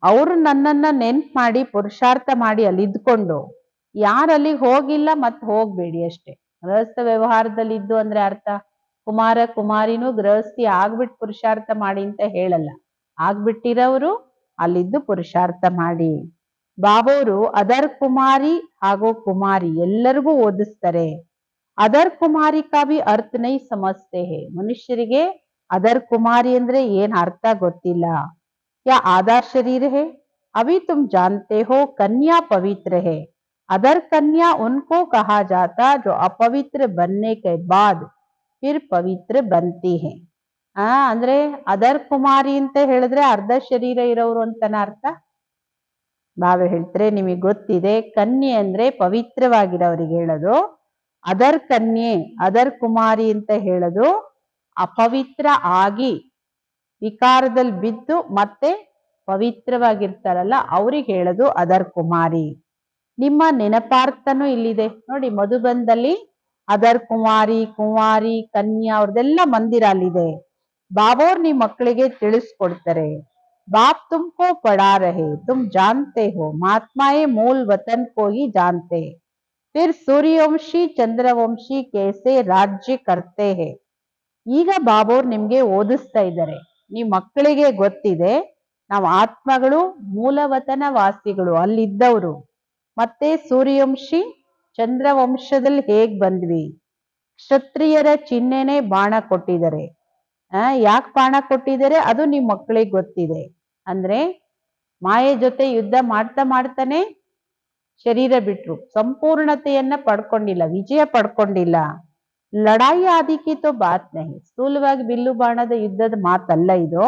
Speaker 1: ಅವರು ನನ್ನನ್ನ ನೆನ್ಪು ಮಾಡಿ ಪುರುಷಾರ್ಥ ಮಾಡಿ ಅಲ್ಲಿ ಇದ್ಕೊಂಡು ಯಾರು ಅಲ್ಲಿಗೆ ಹೋಗಿಲ್ಲ ಮತ್ತೆ ಹೋಗ್ಬೇಡಿ ಅಷ್ಟೇ. ಗೃಹಸ್ಥ ವ್ಯವಹಾರದಲ್ಲಿ ಇದ್ದು ಅಂದ್ರೆ ಅರ್ಥ ಕುಮಾರ ಕುಮಾರಿನೂ ಗೃಹಸ್ಥಿ ಆಗ್ಬಿಟ್ಟು ಪುರುಷಾರ್ಥ ಮಾಡಿ ಅಂತ ಹೇಳಲ್ಲ. ಆಗ್ಬಿಟ್ಟಿರೋರು ಅಲ್ಲಿದ್ದು ಪುರುಷಾರ್ಥ ಮಾಡಿ. ಬಾಬೋರು ಅದರ್ ಕುಮಾರಿ ಹಾಗೂ ಕುಮಾರಿ ಎಲ್ಲರಿಗೂ ಓದಿಸ್ತಾರೆ. ಅದರ್ ಕುಮಾರಿ ಕಾ ಭಿ ಅರ್ಥ ನೈ ಸಮಜ್ತೆ ಹೇ. ಮನುಷ್ಯರಿಗೆ ಅದರ್ ಕುಮಾರಿ ಅಂದ್ರೆ ಏನ್ ಅರ್ಥ ಗೊತ್ತಿಲ್ಲ. क्या आधा शरीर है? अभी तुम जानते हो कन्या पवित्र है। अदर कन्या उनको कहा जाता जो अपवित्र बनने के बाद फिर पवित्र बनती है. ಅಂದ್ರೆ ಅದರ್ ಕುಮಾರಿ ಅಂತ ಹೇಳಿದ್ರೆ ಅರ್ಧ ಶರೀರ ಇರೋರು ಅಂತನ ಅರ್ಥ. ಬಾಬಾ ಹೇಳ್ತಾರೆ ನಿಮಗೆ ಗೊತ್ತಿದೆ ಕನ್ಯೆ ಅಂದ್ರೆ ಪವಿತ್ರವಾಗಿರೋರಿಗೆ ಹೇಳೋದು. ಅದರ್ ಕನ್ಯೆ ಅದರ್ ಕುಮಾರಿ ಅಂತ ಹೇಳೋದು ಅಪವಿತ್ರ ಆಗಿ ವಿಕಾರದಲ್ಲಿ ಬಿದ್ದು ಮತ್ತೆ ಪವಿತ್ರವಾಗಿರ್ತಾರಲ್ಲ ಅವ್ರಿಗೆ ಹೇಳೋದು ಅದರ್ ಕುಮಾರಿ. ನಿಮ್ಮ ನೆನಪಾರ್ಥನೂ ಇಲ್ಲಿದೆ ನೋಡಿ. ಮಧುಬಂದಲ್ಲಿ ಅದರ್ ಕುಮಾರಿ ಕುಮಾರಿ ಕನ್ಯಾ ಅವ್ರದೆಲ್ಲ ಮಂದಿರ ಅಲ್ಲಿದೆ. ಬಾಬೋರ್ ನಿಮ್ಮ ಮಕ್ಕಳಿಗೆ ತಿಳಿಸ್ಕೊಡ್ತಾರೆ. ಬಾಪ್ ತುಮ್ಕೋ ಪಡಾ ರಹೆ ತುಮ್ ಜಾನ್ತೆ ಹೋ ಮಹಾತ್ಮಾಯೇ ಮೂಲ್ ವತನ್ ಕೋ ಹಿ ಜಾನ್ತೆ ಫಿರ್ ಸೂರ್ಯವಂಶಿ ಚಂದ್ರವಂಶಿ ಕೇಸೆ ರಾಜ್ಯ ಕರ್ತೆ ಹೇ. ಈಗ ಬಾಬೋರ್ ನಿಮ್ಗೆ ಓದಿಸ್ತಾ ಇದ್ದಾರೆ. ನಿಮ್ ಮಕ್ಕಳಿಗೆ ಗೊತ್ತಿದೆ ನಾವು ಆತ್ಮಗಳು ಮೂಲವತನ ವಾಸಿಗಳು ಅಲ್ಲಿದ್ದವರು. ಮತ್ತೆ ಸೂರ್ಯವಂಶಿ ಚಂದ್ರವಂಶದಲ್ಲಿ ಹೇಗ್ ಬಂದ್ವಿ. ಕ್ಷತ್ರಿಯರ ಚಿಹ್ನೆನೆ ಬಾಣ ಕೊಟ್ಟಿದ್ದಾರೆ. ಯಾಕೆ ಬಾಣ ಕೊಟ್ಟಿದ್ದಾರೆ ಅದು ನಿಮ್ ಮಕ್ಕಳಿಗೆ ಗೊತ್ತಿದೆ. ಅಂದ್ರೆ ಮಾಯೆ ಜೊತೆ ಯುದ್ಧ ಮಾಡ್ತಾ ಮಾಡ್ತಾನೆ ಶರೀರ ಬಿಟ್ರು. ಸಂಪೂರ್ಣತೆಯನ್ನ ಪಡ್ಕೊಂಡಿಲ್ಲ, ವಿಜಯ ಪಡ್ಕೊಂಡಿಲ್ಲ. ಲಡಾಯಿ ಆದಿಕಿ ತೋ ಬಾತ್ ನಹಿ. ಸ್ಥೂಲವಾಗಿ ಬಿಲ್ಲು ಬಾಣದ ಯುದ್ಧದ ಮಾತಲ್ಲ ಇದು.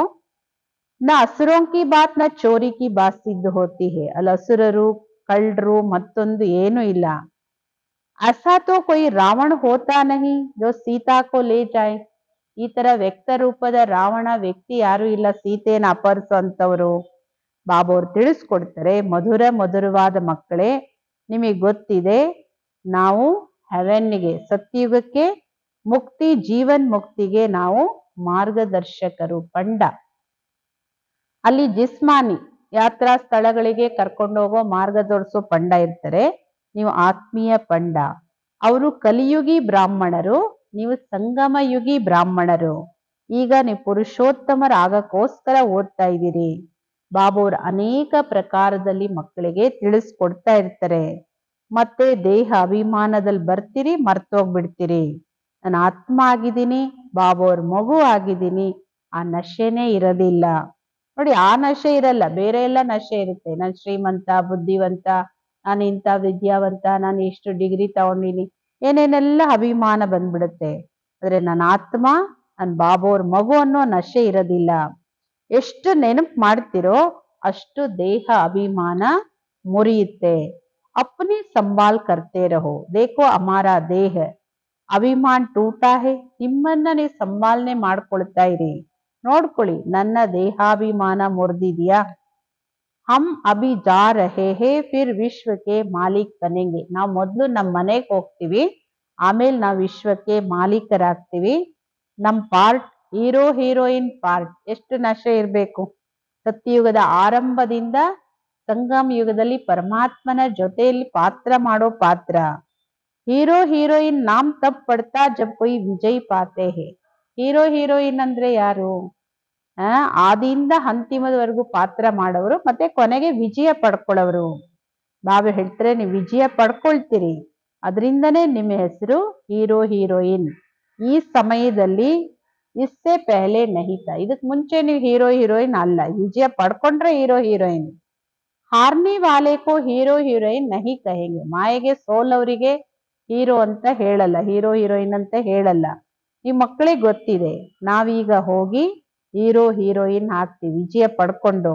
Speaker 1: ನ ಅಸುರೋಂ ಕಿ ಬಾತ್ ನ ಚೋರಿ ಕಿ ಬಾತ್ ಸಿದ್ಧ ಹೋತಿ ಹೇ. ಅಲ್ಲಿ ಅಸುರರು ಕಳ್ಳರು ಮತ್ತೊಂದು ಏನು ಇಲ್ಲ. ಅಸಾ ತೋ ಕೊಯ್ ರಾವಣ ಹೋತಾ ನಹಿ ಜೋ ಸೀತಾ ಕೋ ಲೇ ಜಾಯ್. ಈ ತರ ವ್ಯಕ್ತ ರೂಪದ ರಾವಣ ವ್ಯಕ್ತಿ ಯಾರು ಇಲ್ಲ ಸೀತೆಯನ್ನು ಅಪಹರಿಸುವಂತವರು. ಬಾಬೋರ್ ತಿಳಿಸ್ಕೊಡ್ತಾರೆ ಮಧುರ ಮಧುರವಾದ ಮಕ್ಕಳೇ ನಿಮಗೆ ಗೊತ್ತಿದೆ ನಾವು ಹೆವೆನ್ಗೆ ಸತ್ಯುಗಕ್ಕೆ ಮುಕ್ತಿ ಜೀವನ್ ಮುಕ್ತಿಗೆ ನಾವು ಮಾರ್ಗದರ್ಶಕರು ಪಂಡ. ಅಲ್ಲಿ ಜಿಸ್ಮಾನಿ ಯಾತ್ರಾ ಸ್ಥಳಗಳಿಗೆ ಕರ್ಕೊಂಡು ಹೋಗೋ ಮಾರ್ಗ ತೋರಿಸೋ ಪಂಡ ಇರ್ತಾರೆ. ನೀವು ಆತ್ಮೀಯ ಪಂಡ. ಅವರು ಕಲಿಯುಗಿ ಬ್ರಾಹ್ಮಣರು, ನೀವು ಸಂಗಮ ಯುಗಿ ಬ್ರಾಹ್ಮಣರು. ಈಗ ನೀವು ಪುರುಷೋತ್ತಮರಾಗಕ್ಕೋಸ್ಕರ ಓದ್ತಾ ಇದ್ದೀರಿ. ಬಾಬೋರ್ ಅನೇಕ ಪ್ರಕಾರದಲ್ಲಿ ಮಕ್ಕಳಿಗೆ ತಿಳಿಸ್ಕೊಡ್ತಾ ಇರ್ತಾರೆ. ಮತ್ತೆ ದೇಹ ಅಭಿಮಾನದಲ್ಲಿ ಬರ್ತೀರಿ, ಮರ್ತೋಗ್ಬಿಡ್ತೀರಿ. ನಾನು ಆತ್ಮ ಆಗಿದ್ದೀನಿ, ಬಾಬೋರ್ ಮಗು ಆಗಿದ್ದೀನಿ. ಆ ನಶೆನೇ ಇರೋದಿಲ್ಲ ನೋಡಿ. ಆ ನಶೆ ಇರಲ್ಲ, ಬೇರೆ ಎಲ್ಲ ನಶೆ ಇರುತ್ತೆ. ನಾನು ಶ್ರೀಮಂತ ಬುದ್ಧಿವಂತ, ನಾನು ಇಂಥ ವಿದ್ಯಾವಂತ, ನಾನು ಇಷ್ಟು ಡಿಗ್ರಿ ತಗೊಂಡಿನಿ, ಏನೇನೆಲ್ಲ ಅಭಿಮಾನ ಬಂದ್ಬಿಡುತ್ತೆ. ಆದ್ರೆ ನನ್ನ ಆತ್ಮ, ನನ್ನ ಬಾಬೋರ್ ಮಗು ಅನ್ನೋ ನಶೆ ಇರೋದಿಲ್ಲ. ಎಷ್ಟು ನೆನಪು ಮಾಡ್ತಿರೋ ಅಷ್ಟು ದೇಹ ಅಭಿಮಾನ ಮುರಿಯುತ್ತೆ. अपनी संभाल करते रहो. देखो हमारा देह ಅಭಿಮಾನ್ ಟೂಟಾ ಹೇ. ನಿಮ್ಮನ್ನ ನೀವು ಸಂಭಾಲನೆ ಮಾಡ್ಕೊಳ್ತಾ ಇರಿ, ನೋಡ್ಕೊಳ್ಳಿ ನನ್ನ ದೇಹಾಭಿಮಾನ ಮುರಿದಿದ್ಯಾ. ಹಮ್ ಅಭಿ ಜಾ ರಹೇ ಹೇ ಫಿರ್ ವಿಶ್ವಕ್ಕೆ ಮಾಲೀಕ್ ಬನೆಂಗೆ. ನಾವು ಮೊದಲು ನಮ್ಮ ಮನೆಗೆ ಹೋಗ್ತೀವಿ, ಆಮೇಲೆ ನಾವು ವಿಶ್ವಕ್ಕೆ ಮಾಲೀಕರಾಗ್ತೀವಿ. ನಮ್ಮ ಪಾರ್ಟ್ ಹೀರೋ ಹೀರೋಯಿನ್ ಪಾರ್ಟ್ ಎಷ್ಟು ನಶೆ ಇರಬೇಕು. ಸತ್ಯಯುಗದ ಆರಂಭದಿಂದ ಸಂಗಮ ಯುಗದಲ್ಲಿ ಪರಮಾತ್ಮನ ಜೊತೆಯಲ್ಲಿ ಪಾತ್ರ ಮಾಡೋ ಪಾತ್ರ. ಹೀರೋ ಹೀರೋಯಿನ್ ನಾಮ್ ತಬ್ ಪಡ್ತಾ ಜಬ್ ಕೊಯ್ ವಿಜಯ್ ಪಾತೆ ಹೇ. ಹೀರೋ ಹೀರೋಯಿನ್ ಅಂದ್ರೆ ಯಾರು? ಆದಿಯಿಂದ ಅಂತಿಮದವರೆಗೂ ಪಾತ್ರ ಮಾಡೋರು, ಮತ್ತೆ ಕೊನೆಗೆ ವಿಜಯ ಪಡ್ಕೊಳ್ಳೋರು. ಬಾಬಾ ಹೇಳ್ತಾರೆ ನೀವು ವಿಜಯ ಪಡ್ಕೊಳ್ತೀರಿ, ಅದರಿಂದನೇ ನಿಮ್ಮ ಹೆಸರು ಹೀರೋ ಹೀರೋಯಿನ್. ಈ ಸಮಯದಲ್ಲಿ ಇಸ್ಸೆ ಪೆಹಲೆ ನಹಿತ, ಇದಕ್ ಮುಂಚೆ ನೀವು ಹೀರೋ ಹೀರೋಯಿನ್ ಅಲ್ಲ. ವಿಜಯ ಪಡ್ಕೊಂಡ್ರೆ ಹೀರೋ ಹೀರೋಯಿನ್. ಹಾರ್ನಿ ವಾಲೆಕೋ ಹೀರೋ ಹೀರೋಯಿನ್ ನಹಿ ಕಹೆಂಗೆ. ಮಾಯೆಗೆ ಸೋಲವರಿಗೆ ಹೀರೋ ಅಂತ ಹೇಳಲ್ಲ, ಹೀರೋ ಹೀರೋಯಿನ್ ಅಂತ ಹೇಳಲ್ಲ. ಈ ಮಕ್ಕಳಿಗೆ ಗೊತ್ತಿದೆ ನಾವೀಗ ಹೋಗಿ ಹೀರೋ ಹೀರೋಯಿನ್ ಆಗ್ತೀವಿ ವಿಜಯ ಪಡ್ಕೊಂಡು.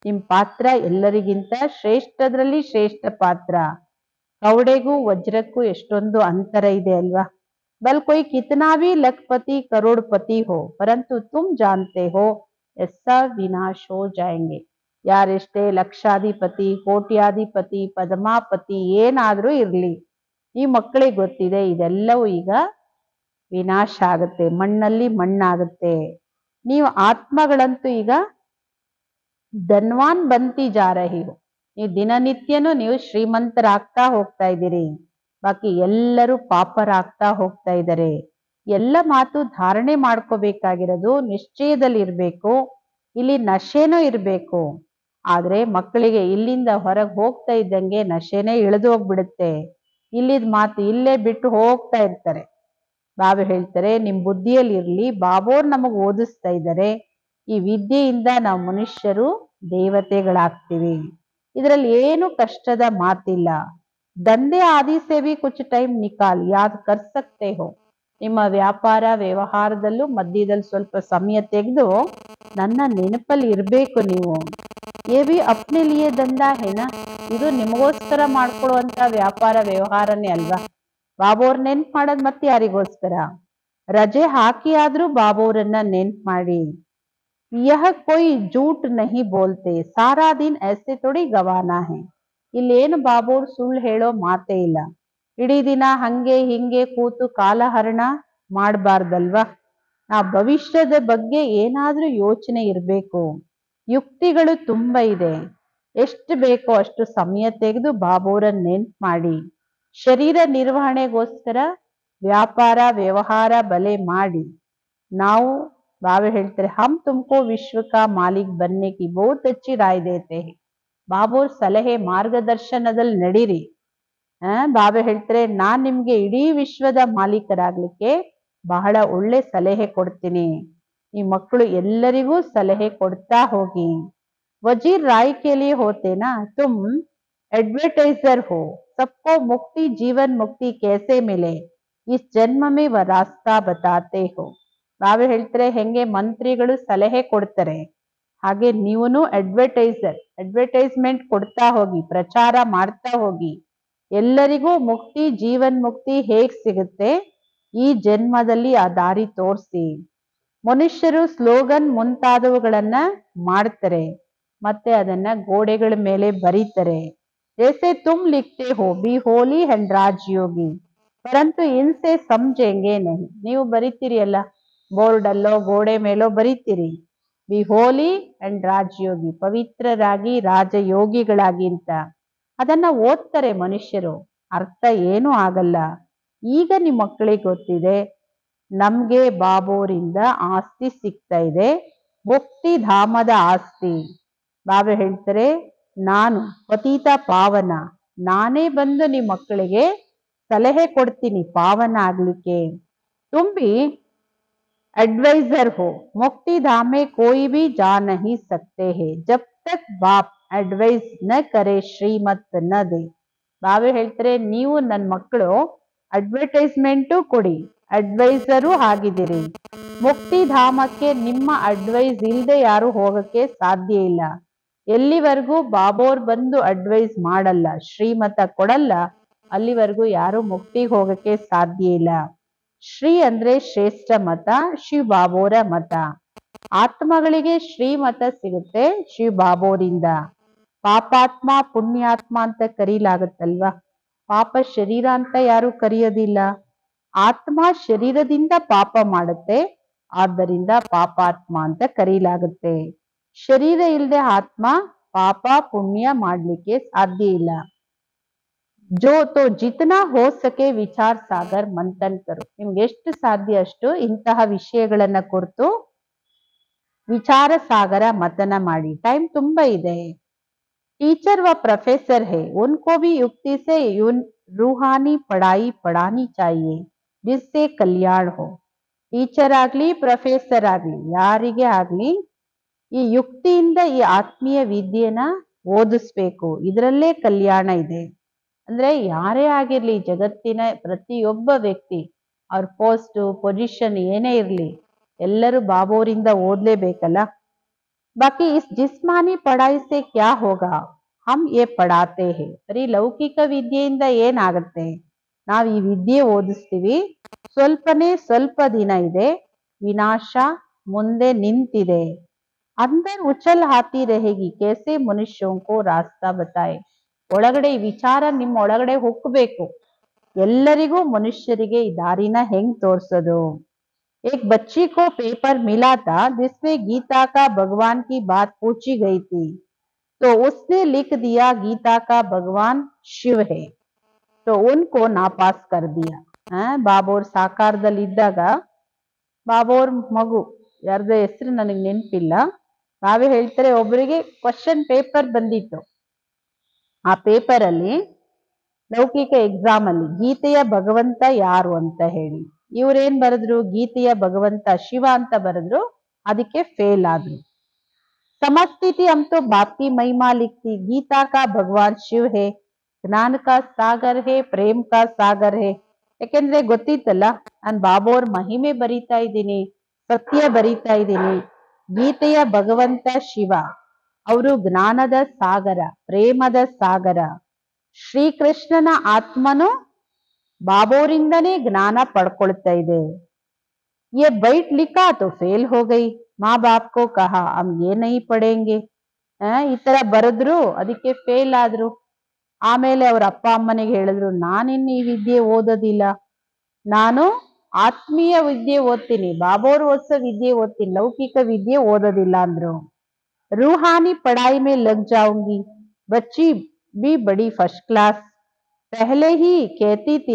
Speaker 1: ನಿಮ್ ಪಾತ್ರ ಎಲ್ಲರಿಗಿಂತ ಶ್ರೇಷ್ಠದ್ರಲ್ಲಿ ಶ್ರೇಷ್ಠ ಪಾತ್ರ. ಕವಡೆಗೂ ವಜ್ರಕ್ಕೂ ಎಷ್ಟೊಂದು ಅಂತರ ಇದೆ ಅಲ್ವಾ. ಬಲ್ ಕೊಯ್ ಕಿತನಾ ಭಿ ಲಖಪತಿ ಕರೋಡ್ಪತಿ ಹೋ ಪರಂತು ತುಮ್ ಜಾನ್ತೆ ಹೋ ಎಸ್ಸಾ ವಿನಾಶ್ ಹೋ ಜಾಯಂಗೆ. ಯಾರೆಷ್ಟೇ ಲಕ್ಷಾಧಿಪತಿ ಕೋಟ್ಯಾಧಿಪತಿ ಪದ್ಮಾಪತಿ ಏನಾದ್ರೂ ಇರ್ಲಿ, ಈ ಮಕ್ಕಳಿಗೆ ಗೊತ್ತಿದೆ ಇದೆಲ್ಲವೂ ಈಗ ವಿನಾಶ ಆಗುತ್ತೆ, ಮಣ್ಣಲ್ಲಿ ಮಣ್ಣಾಗುತ್ತೆ. ನೀವು ಆತ್ಮಗಳಂತೂ ಈಗ ಧನ್ವಾನ್ ಬಂತಿ ಜಾ ರಹಿ ಹೋ. ನೀವು ದಿನನಿತ್ಯನೂ ನೀವು ಶ್ರೀಮಂತರಾಗ್ತಾ ಹೋಗ್ತಾ ಇದ್ದೀರಿ, ಬಾಕಿ ಎಲ್ಲರೂ ಪಾಪರಾಗ್ತಾ ಹೋಗ್ತಾ ಇದ್ದಾರೆ. ಎಲ್ಲ ಮಾತು ಧಾರಣೆ ಮಾಡ್ಕೋಬೇಕಾಗಿರೋದು ನಿಶ್ಚಯದಲ್ಲಿ ಇರ್ಬೇಕು. ಇಲ್ಲಿ ನಶೆನೂ ಇರ್ಬೇಕು. ಆದ್ರೆ ಮಕ್ಕಳಿಗೆ ಇಲ್ಲಿಂದ ಹೊರಗೆ ಹೋಗ್ತಾ ಇದ್ದಂಗೆ ನಶೆನೇ ಇಳಿದು ಹೋಗ್ಬಿಡುತ್ತೆ. ಇಲ್ಲಿದ್ ಮಾತು ಇಲ್ಲೇ ಬಿಟ್ಟು ಹೋಗ್ತಾ ಇರ್ತಾರೆ. ಬಾಬಾ ಹೇಳ್ತಾರೆ, ನಿಮ್ ಬುದ್ಧಿಯಲ್ಲಿ ಇರ್ಲಿ, ಬಾಬೋರ್ ನಮಗ್ ಓದಿಸ್ತಾ ಇದ್ದಾರೆ. ಈ ವಿದ್ಯೆಯಿಂದ ನಾವು ಮನುಷ್ಯರು ದೇವತೆಗಳಾಗ್ತೀವಿ. ಇದರಲ್ಲಿ ಏನು ಕಷ್ಟದ ಮಾತಿಲ್ಲ. ದಂಧೆ ಆದಿ ಸೇ ಭಿ ಕುಚ್ ಟೈಮ್ ನಿಕಾಲ್ ಯಾದ್ ಕರ್ ಸಕ್ತೆ ಹೋ. ನಿಮ್ಮ ವ್ಯಾಪಾರ ವ್ಯವಹಾರದಲ್ಲೂ ಮಧ್ಯದಲ್ಲಿ ಸ್ವಲ್ಪ ಸಮಯ ತೆಗೆದು ನನ್ನ ನೆನಪಲ್ಲಿ ಇರ್ಬೇಕು ನೀವು. ಏ ಭಿ ಅಪ್ನೆ ಲಿಯೇ ದಂಧ ಹೇನಾ, ಇದು ನಿಮಗೋಸ್ಕರ ಮಾಡ್ಕೊಳ್ಳುವಂತ ವ್ಯಾಪಾರ ವ್ಯವಹಾರನೇ ಅಲ್ವಾ. ಬಾಬೋರ್ ನೆನ್ಪ್ ಮಾಡೋದ್ ಮತ್ತೆ ಯಾರಿಗೋಸ್ಕರ? ರಜೆ ಹಾಕಿ ಆದ್ರೂ ಬಾಬೋರನ್ನ ನೆನ್ಪ್ ಮಾಡಿ. ಯಹ ಕೊಯ್ ಜೂಟ್ ನಹಿ ಬೋಲ್ತೆ, ಸಾರಾ ದಿನ್ ಐಸೆ ಥೋಡಿ ಗವಾನಾ ಹೈ. ಇಲ್ಲೇನು ಬಾಬೋರ್ ಸುಳ್ಳು ಹೇಳೋ ಮಾತೇ ಇಲ್ಲ. ಇಡೀ ದಿನ ಹಂಗೆ ಹಿಂಗೆ ಕೂತು ಕಾಲಹರಣ ಮಾಡಬಾರ್ದಲ್ವಾ. ಆ ಭವಿಷ್ಯದ ಬಗ್ಗೆ ಏನಾದ್ರೂ ಯೋಚನೆ ಇರಬೇಕು. ಯುಕ್ತಿಗಳು ತುಂಬಾ ಇದೆ. ಎಷ್ಟು ಬೇಕೋ ಅಷ್ಟು ಸಮಯ ತೆಗೆದು ಬಾಬೋರನ್ನ ನೆನ್ಪ್ ಮಾಡಿ. ಶರೀರ ನಿರ್ವಹಣೆಗೋಸ್ಕರ ವ್ಯಾಪಾರ ವ್ಯವಹಾರ ಬಲೆ ಮಾಡಿ. ನಾವು ಬಾಬಾ ಹೇಳ್ತಾರೆ, ಹಮ್ ತುಮಕೋ ವಿಶ್ವ ಕಾ ಮಾಲೀಕ್ ಬನ್ನೆ ಕಿ ಬಹುತ್ ಅಚ್ಚಿ ರಾಯ್ ದೇತೆ ಹೈ. ಬಾಬೋರ್ ಸಲಹೆ ಮಾರ್ಗದರ್ಶನದಲ್ಲಿ ನಡೀರಿ. ಬಾಬಾ ಹೇಳ್ತಾರೆ, ನಾನ್ ನಿಮ್ಗೆ ಇಡೀ ವಿಶ್ವದ ಮಾಲೀಕರಾಗ್ಲಿಕ್ಕೆ ಬಹಳ ಒಳ್ಳೆ ಸಲಹೆ ಕೊಡ್ತೀನಿ. ಈ ಮಕ್ಕಳು ಎಲ್ಲರಿಗೂ ಸಲಹೆ ಕೊಡ್ತಾ ಹೋಗಿ. ವಜೀರ್ ರಾಯ್ ಕೆ ಲಿಯೇ ಹೋತೆನಾ, ತುಮ್ ಎಡ್ವರ್ಟೈಸರ್ ಹೋ. सबको मुक्ति जीवन मुक्ति कैसे मिले इस जन्म में वह रास्ता बताते हो. ಬಾಬಾ ಹೇಳ್ತಾರೆ, ಹೆಂಗೆ ಮಂತ್ರಿಗಳು ಸಲಹೆ ಕೊಡ್ತಾರೆ ಹಾಗೆ ನೀವೂ ಅಡ್ವರ್ಟೈಸ್ಮೆಂಟ್ ಕೊಡ್ತಾ ಹೋಗಿ, ಪ್ರಚಾರ ಮಾಡ್ತಾ ಹೋಗಿ. ಎಲ್ಲರಿಗೂ ಮುಕ್ತಿ ಜೀವನ್ ಮುಕ್ತಿ ಹೇಗ್ ಸಿಗುತ್ತೆ ಈ ಜನ್ಮದಲ್ಲಿ ಆ ದಾರಿ ತೋರಿಸಿ. ಮನುಷ್ಯರು ಸ್ಲೋಗನ್ ಮುಂತಾದವುಗಳನ್ನ ಮಾಡ್ತಾರೆ, ಮತ್ತೆ ಅದನ್ನ ಗೋಡೆಗಳ ಮೇಲೆ ಬರೀತಾರೆ. जैसे तुम लिखते हो बी होली एंड राजयोगी, परंतु इनसे समझेंगे नहीं. ನೀವು ಬರೀತೀರಿ ಅಲ್ಲ, ಬೋರ್ಡ್ ಅಲ್ಲೋ ಗೋಡೆ ಮೇಲೋ ಬರೀತೀರಿ, ಬಿ ಹೋಲಿ ಅಂಡ್ ರಾಜಯೋಗಿ, ಪವಿತ್ರರಾಗಿ ರಾಜಯೋಗಿಗಳಾಗಿ ಅಂತ. ಅದನ್ನ ಓದ್ತಾರೆ ಮನುಷ್ಯರು, ಅರ್ಥ ಏನೂ ಆಗಲ್ಲ. ಈಗ ನಿಮ್ಮ ಮಕ್ಕಳಿಗೆ ಗೊತ್ತಿದೆ, ನಮ್ಗೆ ಬಾಬೋರಿಂದ ಆಸ್ತಿ ಸಿಗ್ತಾ ಇದೆ, ಮುಕ್ತಿ ಧಾಮದ ಆಸ್ತಿ. ಬಾಬಾ ಹೇಳ್ತಾರೆ, ನಾನು ಪತೀತ ಪಾವನ, ನಾನೇ ಬಂದು ನಿಮ್ಮ ಮಕ್ಕಳಿಗೆ ಸಲಹೆ ಕೊಡ್ತೀನಿ ಪಾವನ ಆಗ್ಲಿಕ್ಕೆ. ತುಂಬಿ एडवाइजर हो, मुक्ति धाम में कोई भी जा नहीं सकते हैं जब तक बाप एडवाइस न करे ಶ್ರೀಮತ್ ನ ದೇ. ಬಾಬಾ ಹೇಳ್ತಾರೆ, ನೀವು ನನ್ನ ಮಕ್ಕಳು ಅಡ್ವರ್ಟೈಸ್ಮೆಂಟು ಕೊಡಿ, ಅಡ್ವೈಸರು ಆಗಿದ್ದೀರಿ. ಮುಕ್ತಿ ಧಾಮಕ್ಕೆ ನಿಮ್ಮ ಅಡ್ವೈಸ್ ಇಲ್ಲದೆ ಯಾರು ಹೋಗಕ್ಕೆ ಸಾಧ್ಯ ಇಲ್ಲ. ಎಲ್ಲಿವರೆಗೂ ಬಾಬೋರ್ ಬಂದು ಅಡ್ವೈಸ್ ಮಾಡಲ್ಲ, ಶ್ರೀಮತ ಕೊಡಲ್ಲ, ಅಲ್ಲಿವರೆಗೂ ಯಾರು ಮುಕ್ತಿಗೆ ಹೋಗಕ್ಕೆ ಸಾಧ್ಯ ಇಲ್ಲ. ಶ್ರೀ ಅಂದ್ರೆ ಶ್ರೇಷ್ಠ ಮತ, ಶಿವ ಬಾಬೋರ ಮತ. ಆತ್ಮಗಳಿಗೆ ಶ್ರೀಮತ ಸಿಗುತ್ತೆ ಶಿವ ಬಾಬೋರಿಂದ. ಪಾಪಾತ್ಮ ಪುಣ್ಯಾತ್ಮ ಅಂತ ಕರೀಲಾಗತ್ತಲ್ವಾ. ಪಾಪ ಶರೀರ ಅಂತ ಯಾರು ಕರೆಯೋದಿಲ್ಲ. ಆತ್ಮ ಶರೀರದಿಂದ ಪಾಪ ಮಾಡುತ್ತೆ, ಆದ್ದರಿಂದ ಪಾಪಾತ್ಮ ಅಂತ ಕರೀಲಾಗುತ್ತೆ. ಶರೀರ ಇಲ್ಲದೆ ಆತ್ಮ ಪಾಪ ಪುಣ್ಯ ಮಾಡ್ಲಿಕ್ಕೆ ಸಾಧ್ಯ ಇಲ್ಲ. ಜೋ ತೋ ಜಿತನಾ ಹೋ ಸಕೆ ವಿಚಾರ ಸಾಗರ್ ಮಂಥನ್ ಕರು. ನಿಮ್ಗೆ ಎಷ್ಟು ಸಾಧ್ಯ ಅಷ್ಟು ಇಂತಹ ವಿಷಯಗಳನ್ನ ಕುರಿತು ವಿಚಾರ ಸಾಗರ ಮಥನ ಮಾಡಿ. ಟೈಮ್ ತುಂಬಾ ಇದೆ. टीचर व प्रोफेसर है, उनको भी युक्ति से रूहानी पढ़ाई पढ़ानी चाहिए जिससे कल्याण हो. ಟೀಚರ್ ಆಗ್ಲಿ ಪ್ರೊಫೆಸರ್ ಆಗ್ಲಿ ಯಾರಿಗೆ ಆಗ್ಲಿ ಈ ಯುಕ್ತಿಯಿಂದ ಈ ಆತ್ಮೀಯ ವಿದ್ಯೆನ ಓದಿಸ್ಬೇಕು, ಇದರಲ್ಲೇ ಕಲ್ಯಾಣ ಇದೆ. ಅಂದ್ರೆ ಯಾರೇ ಆಗಿರ್ಲಿ, ಜಗತ್ತಿನ ಪ್ರತಿಯೊಬ್ಬ ವ್ಯಕ್ತಿ ಅವ್ರ ಪೋಸ್ಟ್ ಪೊಸಿಷನ್ ಏನೇ ಇರ್ಲಿ ಎಲ್ಲರೂ ಬಾಬೋರಿಂದ ಓದ್ಲೇಬೇಕಲ್ಲ. ಬಾಕಿ ಇಸ್ ಜಿಸ್ಮಾನಿ ಪಢಾಯಿ ಸೆ ಕ್ಯಾ ಹೋಗಾ, ಹಮ್ ಯೇ ಪಢಾತೆ ಹೇ. ಬರೀ ಲೌಕಿಕ ವಿದ್ಯೆಯಿಂದ ಏನಾಗತ್ತೆ, ನಾವ್ ಈ ವಿದ್ಯೆ ಓದಿಸ್ತೀವಿ, ಸ್ವಲ್ಪ ದಿನ ಇದೆ, ವಿನಾಶ ಮುಂದೆ ನಿಂತಿದೆ. ಅಂದರ್ ಉಚಲ್ ಹಾತಿ रहेगी, कैसे ಮನುಷ್ಯೋಂ ಕೋ ರಾಸ್ತಾ ಬತಾಯೆ. ಒಳಗಡೆ ಈ ವಿಚಾರ ನಿಮ್ಮ ಒಳಗಡೆ ಹೊಕ್ಕಬೇಕು. ಎಲ್ಲರಿಗೂ ಮನುಷ್ಯರಿಗೆ ಈ ದಾರಿನ ಹೆಂಗ್ ತೋರ್ಸೋದು. एक बच्ची को पेपर मिला था जिसमें गीता का भगवान की बात पूछी गई थी, तो उसने लिख दिया गीता का भगवान शिव है, तो उनको नापास कर दिया. ಬಾಬೋರ್ ಸಾಕಾರದಲ್ಲಿದ್ದಾಗ ಬಾಬೋರ್ ಮಗು ಯಾರ್ದ ಹೆಸರು ನನಗೆ ನೆನಪಿಲ್ಲ, ಬಾಬೆ ಹೇಳ್ತಾರೆ ಒಬ್ಬರಿಗೆ ಕ್ವಶನ್ ಪೇಪರ್ ಬಂದಿತ್ತು. ಆ ಪೇಪರ್ ಅಲ್ಲಿ ಲೌಕಿಕ ಎಕ್ಸಾಮ್ ಅಲ್ಲಿ ಗೀತೆಯ ಭಗವಂತ ಯಾರು ಅಂತ ಹೇಳಿ ಇವ್ರೇನ್ ಬರೆದ್ರು, ಗೀತೆಯ ಭಗವಂತ ಶಿವ ಅಂತ ಬರೆದ್ರು. ಅದಕ್ಕೆ ಫೇಲ್ ಆದ್ರು. समझती थी हम तो बाप की महिमा लिखती, गीता का भगवान शिव है, ज्ञान का सागर है, प्रेम का सागर है. ಯಾಕೆಂದ್ರೆ ಗೊತ್ತಿತ್ತಲ್ಲ, ನಾನು ಬಾಬೋರ್ ಮಹಿಮೆ ಬರೀತಾ ಇದ್ದೀನಿ, ಸತ್ಯ ಬರೀತಾ ಇದ್ದೀನಿ. ಗೀತೆಯ ಭಗವಂತ ಶಿವ, ಅವರು ಜ್ಞಾನದ ಸಾಗರ, ಪ್ರೇಮದ ಸಾಗರ. ಶ್ರೀಕೃಷ್ಣನ ಆತ್ಮನು ಬಾಬೋರಿಂದನೇ ಜ್ಞಾನ ಪಡ್ಕೊಳ್ತಾ ಇದೆ. ये बैठ लिखा तो फेल हो गई, माँ बाप को कहा हम ये नहीं पढ़ेंगे. ಈ ತರ ಬರೆದ್ರು, ಅದಕ್ಕೆ ಫೇಲ್ ಆದ್ರು. ಆಮೇಲೆ ಅವ್ರ ಅಪ್ಪ ಅಮ್ಮನಿಗೆ ಹೇಳಿದ್ರು, ನಾನಿನ್ನು ಈ ವಿದ್ಯೆ ಓದೋದಿಲ್ಲ, ನಾನು ಆತ್ಮೀಯ ವಿದ್ಯೆ ಓದ್ತೀನಿ, ಬಾಬೋರ್ ಓದ್ಸೋ ವಿದ್ಯೆ ಓದ್ತೀನಿ, ಲೌಕಿಕ ವಿದ್ಯೆ ಓದೋದಿಲ್ಲ ಅಂದ್ರು. रूहानी पढ़ाई में लग जाऊंगी, बच्ची भी बड़ी फर्स्ट क्लास, पहले ही कहती थी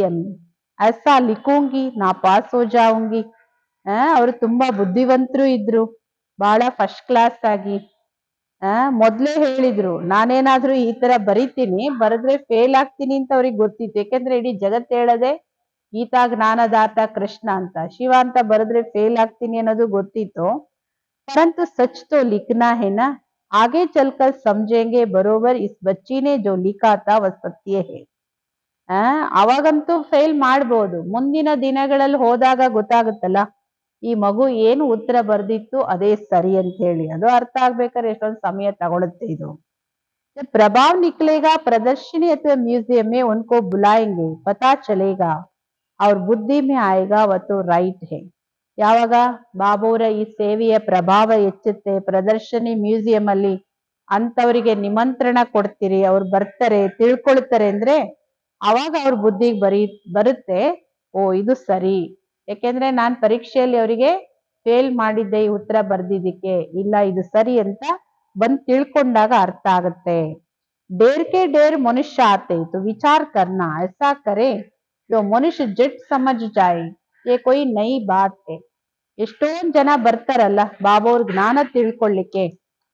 Speaker 1: ऐसा लिखूंगी ना पास हो जाऊंगी. ಅವರು ತುಂಬಾ ಬುದ್ಧಿವಂತರು ಇದ್ರು, ಬಹಳ ಫಸ್ಟ್ ಕ್ಲಾಸ್ ಆಗಿ. ಮೊದ್ಲೇ ಹೇಳಿದ್ರು, ನಾನೇನಾದ್ರೂ ಈ ತರ ಬರಿತೀನಿ, ಬರೆದ್ರೆ ಫೇಲ್ ಆಗ್ತೀನಿ ಅಂತ ಅವ್ರಿಗೆ ಗೊತ್ತಿತ್ತು. ಯಾಕೆಂದ್ರೆ ಇಡೀ ಜಗತ್ ಹೇಳದೆ ಗೀತಾ ಜ್ಞಾನದಾತ ಕೃಷ್ಣ ಅಂತ, ಶಿವ ಅಂತ ಬರೆದ್ರೆ ಫೇಲ್ ಆಗ್ತೀನಿ ಅನ್ನೋದು ಗೊತ್ತಿತ್ತು. परंतु सच तो लिखना है ना, आगे चलकर समझेंगे बरोबर इस बच्ची ने जो लिखा था वह सत्य है. ಅವಾಗಂತೂ ಫೇಲ್ ಮಾಡ್ಬೋದು, ಮುಂದಿನ ದಿನಗಳಲ್ಲಿ ಹೋದಾಗ ಗೊತ್ತಾಗುತ್ತಲ್ಲ ಈ ಮಗು ಏನು ಉತ್ತರ ಬರ್ದಿತ್ತು ಅದೇ ಸರಿ ಅಂತ ಹೇಳಿ. ಅದು ಅರ್ಥ ಆಗ್ಬೇಕಾದ್ರೆ ಎಷ್ಟೊಂದು ಸಮಯ ತಗೊಳುತ್ತೆ ಇದು. प्रभाव निकलेगा, प्रदर्शनी अथवा म्यूजियम में उनको बुलाएंगे, पता चलेगा और बुद्धि में आएगा वह तो राइट है. ಯಾವಾಗ ಬಾಬೋರ ಈ ಸೇವೆಯ ಪ್ರಭಾವ ಹೆಚ್ಚುತ್ತೆ, ಪ್ರದರ್ಶನಿ ಮ್ಯೂಸಿಯಂ ಅಲ್ಲಿ ಅಂತವರಿಗೆ ನಿಮಂತ್ರಣ ಕೊಡ್ತೀರಿ, ಅವ್ರು ಬರ್ತಾರೆ, ತಿಳ್ಕೊಳ್ತಾರೆ ಅಂದ್ರೆ ಅವಾಗ ಅವ್ರ ಬುದ್ಧಿಗೆ ಬರುತ್ತೆ, ಓ ಇದು ಸರಿ. ಯಾಕೆಂದ್ರೆ ನಾನ್ ಪರೀಕ್ಷೆಯಲ್ಲಿ ಅವರಿಗೆ ಫೇಲ್ ಮಾಡಿದ್ದೆ ಈ ಉತ್ತರ ಬರ್ದಿದ್ದಕ್ಕೆ, ಇಲ್ಲ ಇದು ಸರಿ ಅಂತ ಬಂದ್ ತಿಳ್ಕೊಂಡಾಗ ಅರ್ಥ ಆಗುತ್ತೆ. डेर के डेर मनुष्य आते तो विचार करना, ऐसा करे जो मनुष्य जट समझ जाए ये कोई नई बात है. ಎಷ್ಟೊಂದ್ ಜನ ಬರ್ತಾರಲ್ಲ ಬಾಬೋರ್ ಜ್ಞಾನ ತಿಳ್ಕೊಳ್ಳಿಕ್ಕೆ,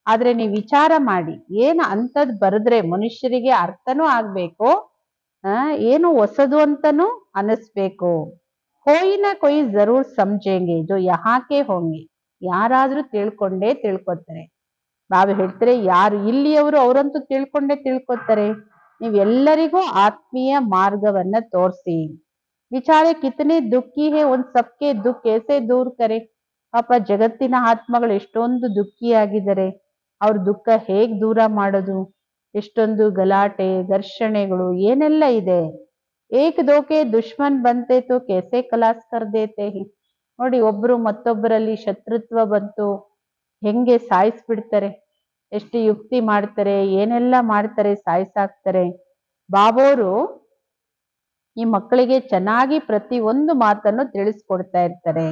Speaker 1: ಆದ್ರೆ ನೀವು ವಿಚಾರ ಮಾಡಿ ಏನು ಅಂತದ್ ಬರೆದ್ರೆ ಮನುಷ್ಯರಿಗೆ ಅರ್ಥನೂ ಆಗ್ಬೇಕು, ಏನು ಹೊಸದು ಅಂತನೂ ಅನಿಸ್ಬೇಕು. ಕೊಯ್ನ ಕೊಯ್ ಜರೂರ್ ಸಮझेंगे जो यहाँ के होंगे, ಯಾರಾದ್ರೂ ತಿಳ್ಕೊಂಡೇ ತಿಳ್ಕೊತಾರೆ. ಬಾಬಾ ಹೇಳ್ತಾರೆ ಯಾರು ಇಲ್ಲಿಯವರು ಅವರಂತೂ ತಿಳ್ಕೊಂಡೇ ತಿಳ್ಕೊತಾರೆ. ನೀವೆಲ್ಲರಿಗೂ ಆತ್ಮೀಯ ಮಾರ್ಗವನ್ನ ತೋರಿಸಿ. ವಿಚಾರ ಕಿತನೆ ದುಃಖಿ ಹೇ, ಒಂದ್ ಸಬ್ಕೆ ದುಃಖ कैसे दूर करे. ಪಾಪ ಜಗತ್ತಿನ ಆತ್ಮಗಳು ಎಷ್ಟೊಂದು ದುಃಖಿಯಾಗಿದ್ದಾರೆ, ಅವ್ರ ದುಃಖ ಹೇಗ್ ದೂರ ಮಾಡೋದು. ಎಷ್ಟೊಂದು ಗಲಾಟೆ ಘರ್ಷಣೆಗಳು ಏನೆಲ್ಲ ಇದೆ. ಏಕ್ ದೋಕೆ ದುಶ್ಮನ್ ಬಂತೆ ತೋ कैसे ಖಲಾಸ್ ಕರ್ ದೇತೆ ಹಿ. ನೋಡಿ, ಒಬ್ರು ಮತ್ತೊಬ್ಬರಲ್ಲಿ ಶತ್ರುತ್ವ ಬಂತು, ಹೆಂಗೆ ಸಾಯಿಸ್ಬಿಡ್ತಾರೆ, ಎಷ್ಟು ಯುಕ್ತಿ ಮಾಡ್ತಾರೆ, ಏನೆಲ್ಲ ಮಾಡ್ತಾರೆ, ಸಾಯಿಸಾಕ್ತಾರೆ. ಬಾಬೋರು ಈ ಮಕ್ಕಳಿಗೆ ಚೆನ್ನಾಗಿ ಪ್ರತಿ ಒಂದು ಮಾತನ್ನು ತಿಳಿಸ್ಕೊಡ್ತಾ ಇರ್ತಾರೆ.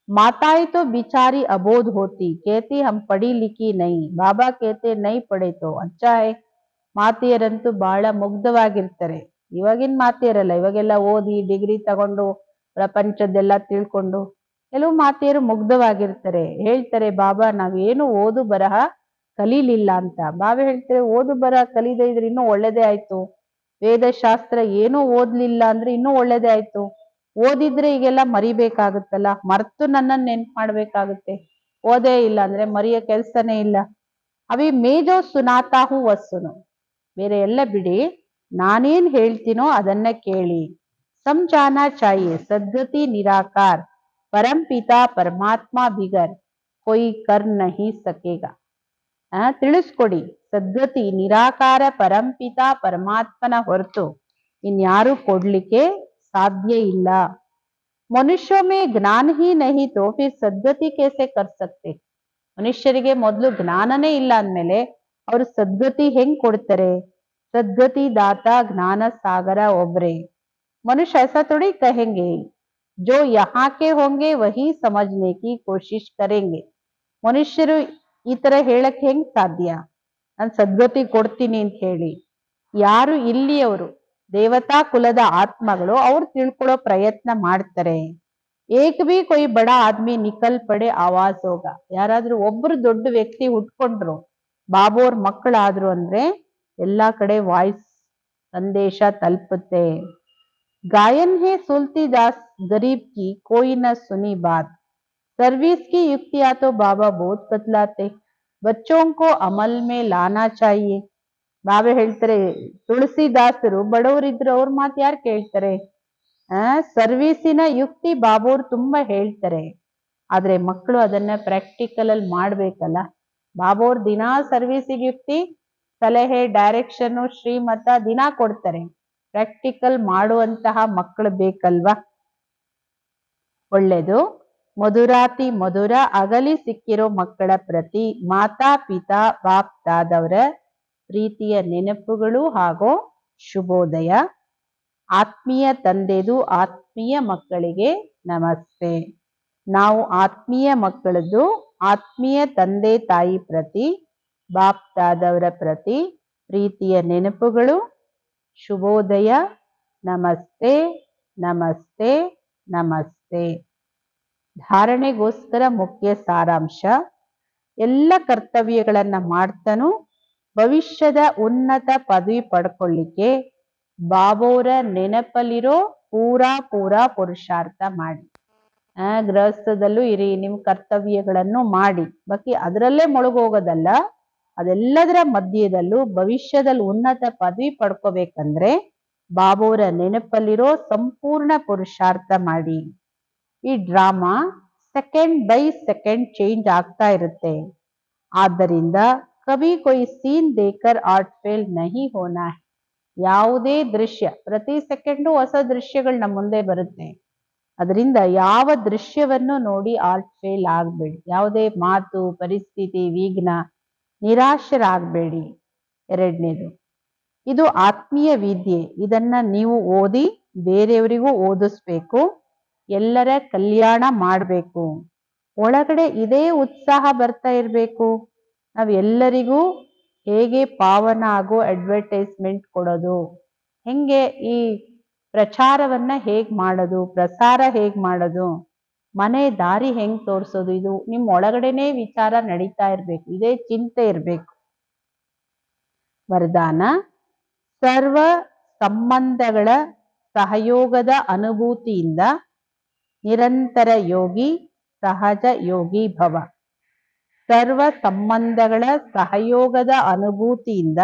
Speaker 1: ಮಾತಾಯಿ ತೋ ಬಿಚಾರಿ ಅಬೋಧ ಹೋತಿ, ಕೇತಿ ಹಮ್ ಪಡಿ ಲಿಖಿ ನೈ, ಬಾಬಾ ಕೇತೆ ನೈ ಪಡೆ ತೋ ಅಚ್ಚಾ ಹೈ. ಮಾತೆಯರಂತೂ ಬಹಳ ಮುಗ್ಧವಾಗಿರ್ತಾರೆ. ಇವಾಗಿನ ಮಾತೆಯರಲ್ಲ, ಇವಾಗೆಲ್ಲ ಓದಿ ಡಿಗ್ರಿ ತಗೊಂಡು ಪ್ರಪಂಚದ್ದೆಲ್ಲ ತಿಳ್ಕೊಂಡು ಕೆಲವು ಮಾತೆಯರು ಮುಗ್ಧವಾಗಿರ್ತಾರೆ. ಹೇಳ್ತಾರೆ ಬಾಬಾ ನಾವೇನು ಓದು ಬರಹ ಕಲೀಲಿಲ್ಲ ಅಂತ. ಬಾಬಾ ಹೇಳ್ತಾರೆ ಓದು ಬರಹ ಕಲೀದೇ ಇದ್ರೆ ಇನ್ನೂ ಒಳ್ಳೇದೇ ಆಯ್ತು, ವೇದಶಾಸ್ತ್ರ ಏನೂ ಓದ್ಲಿಲ್ಲ ಅಂದ್ರೆ ಇನ್ನೂ ಒಳ್ಳೇದೇ ಆಯ್ತು. ಓದಿದ್ರೆ ಈಗೆಲ್ಲ ಮರಿಬೇಕಾಗುತ್ತಲ್ಲ, ಮರ್ತು ನನ್ನನ್ನು ನೆನ್ಪು ಮಾಡ್ಬೇಕಾಗುತ್ತೆ. ಓದೇ ಇಲ್ಲ ಅಂದ್ರೆ ಮರಿಯ ಕೆಲ್ಸನೇ ಇಲ್ಲ. ಅವಿ ಮೇಜೋ ಸುನಾತಾಹು ವಸ್ಸುನು, ಬೇರೆ ಎಲ್ಲ ಬಿಡಿ, ನಾನೇನ್ ಹೇಳ್ತೀನೋ ಅದನ್ನ ಕೇಳಿ. ಸಮझाना चाहिए सद्गति निराकार परम पिता परमात्मा बिगर कोई कर नहीं सकेगा. ತಿಳಿಸ್ಕೊಡಿ, ಸದ್ಗತಿ ನಿರಾಕಾರ ಪರಂಪಿತ ಪರಮಾತ್ಮನ ಹೊರತು ಇನ್ಯಾರು ಕೊಡ್ಲಿಕ್ಕೆ ಸಾಧ್ಯ ಇಲ್ಲ. ಮನುಷ್ಯ ಮೇ ಜ್ಞಾನ ಹಿ ನಹಿ ತೋ ಫಿರ್ ಸದ್ಗತಿ ಕೇಸೆ ಕರ್ ಸಕ್ತೆ. ಮನುಷ್ಯರಿಗೆ ಮೊದಲು ಜ್ಞಾನನೇ ಇಲ್ಲ ಅಂದ್ಮೇಲೆ ಅವರು ಸದ್ಗತಿ ಹೆಂಗ್ ಕೊಡ್ತಾರೆ. सदगति दाता ज्ञान सागर ओबरे. मनुष्य ऐसा थोड़ी कहेंगे जो यहाँ के होंगे वही समझने की कोशिश करेंगे. ಮನುಷ್ಯರು ಈ ತರ ಹೇಳಕ್ ಹೆಂಗ್ ಸಾಧ್ಯ? ನಾನು ಸದ್ಗತಿ ಕೊಡ್ತೀನಿ ಅಂತ ಹೇಳಿ. ಯಾರು ಇಲ್ಲಿಯವರು ದೇವತಾ ಕುಲದ ಆತ್ಮಗಳು ಅವ್ರು ತಿಳ್ಕೊಳ್ಳೋ ಪ್ರಯತ್ನ ಮಾಡ್ತಾರೆ. ಏಕ್ ಬಿ ಕೊಯ್ ಬಡ ಆದ್ಮಿ ನಿಕಲ್ ಪಡೆ ಆವಾಜ್ ಹೋಗ. ಯಾರಾದ್ರೂ ಒಬ್ರು ದೊಡ್ಡ ವ್ಯಕ್ತಿ ಹುಟ್ಕೊಂಡ್ರು, ಬಾಬೋರ್ ಮಕ್ಕಳಾದ್ರು ಅಂದ್ರೆ ಎಲ್ಲಾ ಕಡೆ ವಾಯ್ಸ್ ಸಂದೇಶ ತಲುಪುತ್ತೆ. गायन है तुलसीदास गरीब की कोई न सुनी बात. सर्विस की युक्तियां तो बाबा बहुत बतलाते, बच्चों को अमल में लाना चाहिए. ಬಾಬಾ ಹೇಳ್ತಾರೆ ತುಳಸಿದಾಸರು ಬಡವರಿದ್ರು ಅವ್ರ ಮಾತು ಯಾರು ಕೇಳ್ತಾರೆ? ಸರ್ವೀಸಿನ ಯುಕ್ತಿ ಬಾಬೋರ್ ತುಂಬಾ ಹೇಳ್ತಾರೆ, ಆದ್ರೆ ಮಕ್ಕಳು ಅದನ್ನ ಪ್ರಾಕ್ಟಿಕಲ್ ಅಲ್ಲಿ ಮಾಡ್ಬೇಕಲ್ಲ. ಬಾಬೋರ್ ದಿನಾ ಸರ್ವೀಸಿಗೆ ಯುಕ್ತಿ, ಸಲಹೆ, ಡೈರೆಕ್ಷನ್, ಶ್ರೀಮತ ದಿನಾ ಕೊಡ್ತಾರೆ. ಪ್ರಾಕ್ಟಿಕಲ್ ಮಾಡುವಂತಹ ಮಕ್ಕಳು ಬೇಕಲ್ವಾ? ಒಳ್ಳೇದು. ಮಧುರಾತಿ ಮಧುರ ಅಗಲಿ ಸಿಕ್ಕಿರೋ ಮಕ್ಕಳ ಪ್ರತಿ ಮಾತಾ ಪಿತಾ ಬಾಪ್ ದಾದವರ ಪ್ರೀತಿಯ ನೆನಪುಗಳು ಹಾಗೂ ಶುಭೋದಯ. ಆತ್ಮೀಯ ತಂದೆದು ಆತ್ಮೀಯ ಮಕ್ಕಳಿಗೆ ನಮಸ್ತೆ. ನಾವು ಆತ್ಮೀಯ ಮಕ್ಕಳದ್ದು ಆತ್ಮೀಯ ತಂದೆ ತಾಯಿ ಪ್ರತಿ ಬಾಪ್ ದಾದವರ ಪ್ರತಿ ಪ್ರೀತಿಯ ನೆನಪುಗಳು, ಶುಭೋದಯ, ನಮಸ್ತೆ ನಮಸ್ತೆ ನಮಸ್ತೆ. ಧಾರಣೆಗೋಸ್ಕರ ಮುಖ್ಯ ಸಾರಾಂಶ: ಎಲ್ಲ ಕರ್ತವ್ಯಗಳನ್ನ ಮಾಡ್ತಾನು ಭವಿಷ್ಯದ ಉನ್ನತ ಪದವಿ ಪಡ್ಕೊಳ್ಳಿಕ್ಕೆ ಬಾಬೋರ ನೆನಪಲ್ಲಿರೋ ಪೂರಾ ಪುರುಷಾರ್ಥ ಮಾಡಿ. ಗೃಹಸ್ಥದಲ್ಲೂ ಇರಿ, ನಿಮ್ ಕರ್ತವ್ಯಗಳನ್ನು ಮಾಡಿ, ಬಾಕಿ ಅದರಲ್ಲೇ ಮುಳುಗೋಗೋದಲ್ಲ. ಅದೆಲ್ಲದರ ಮಧ್ಯದಲ್ಲೂ ಭವಿಷ್ಯದಲ್ಲಿ ಉನ್ನತ ಪದವಿ ಪಡ್ಕೋಬೇಕಂದ್ರೆ ಬಾಬೋರ ನೆನಪಲ್ಲಿರೋ ಸಂಪೂರ್ಣ ಪುರುಷಾರ್ಥ ಮಾಡಿ. ಈ drama second by second change ಆಗ್ತಾ ಇರುತ್ತೆ. ಆದ್ದರಿಂದ ಕಭಿ ಕೊಯ್ ಸೀನ್ ದೇಕರ್ ಆರ್ಟ್ ಫೇಲ್ ನಹಿ ಹೋನಾ. ಯಾವುದೇ ದೃಶ್ಯ, ಪ್ರತಿ ಸೆಕೆಂಡು ಹೊಸ ದೃಶ್ಯಗಳು ನಮ್ಮ ಮುಂದೆ ಬರುತ್ತೆ. ಅದರಿಂದ ಯಾವ ದೃಶ್ಯವನ್ನು ನೋಡಿ ಆರ್ಟ್ ಫೇಲ್ ಆಗ್ಬೇಡಿ. ಯಾವುದೇ ಮಾತು, ಪರಿಸ್ಥಿತಿ, ವಿಘ್ನ, ನಿರಾಶರಾಗಬೇಡಿ. ಎರಡನೇದು, ಇದು ಆತ್ಮೀಯ ವಿದ್ಯೆ. ಇದನ್ನ ನೀವು ಓದಿ ಬೇರೆಯವರಿಗೂ ಓದಿಸ್ಬೇಕು, ಎಲ್ಲರ ಕಲ್ಯಾಣ ಮಾಡಬೇಕು. ಒಳಗಡೆ ಇದೇ ಉತ್ಸಾಹ ಬರ್ತಾ ಇರಬೇಕು. ನಾವು ಎಲ್ಲರಿಗೂ ಹೇಗೆ ಪಾವನ ಆಗೋ ಅಡ್ವರ್ಟೈಸ್ಮೆಂಟ್ ಕೊಡೋದು, ಹೆಂಗೆ ಈ ಪ್ರಚಾರವನ್ನ ಹೇಗ್ ಮಾಡೋದು, ಪ್ರಸಾರ ಹೇಗ್ ಮಾಡೋದು, ಮನೆ ದಾರಿ ಹೆಂಗ್ ತೋರಿಸೋದು, ಇದು ನಿಮ್ಮ ಒಳಗಡೆನೆ ವಿಚಾರ ನಡೀತಾ ಇರ್ಬೇಕು. ಇದೇ ಚಿಂತೆ ಇರ್ಬೇಕು. ವರದಾನ: ಸರ್ವ ಸಂಬಂಧಗಳ ಸಹಯೋಗದ ಅನುಭೂತಿಯಿಂದ ನಿರಂತರ ಯೋಗಿ, ಸಹಜ ಯೋಗಿ ಭವ. ಸರ್ವ ಸಂಬಂಧಗಳ ಸಹಯೋಗದ ಅನುಭೂತಿಯಿಂದ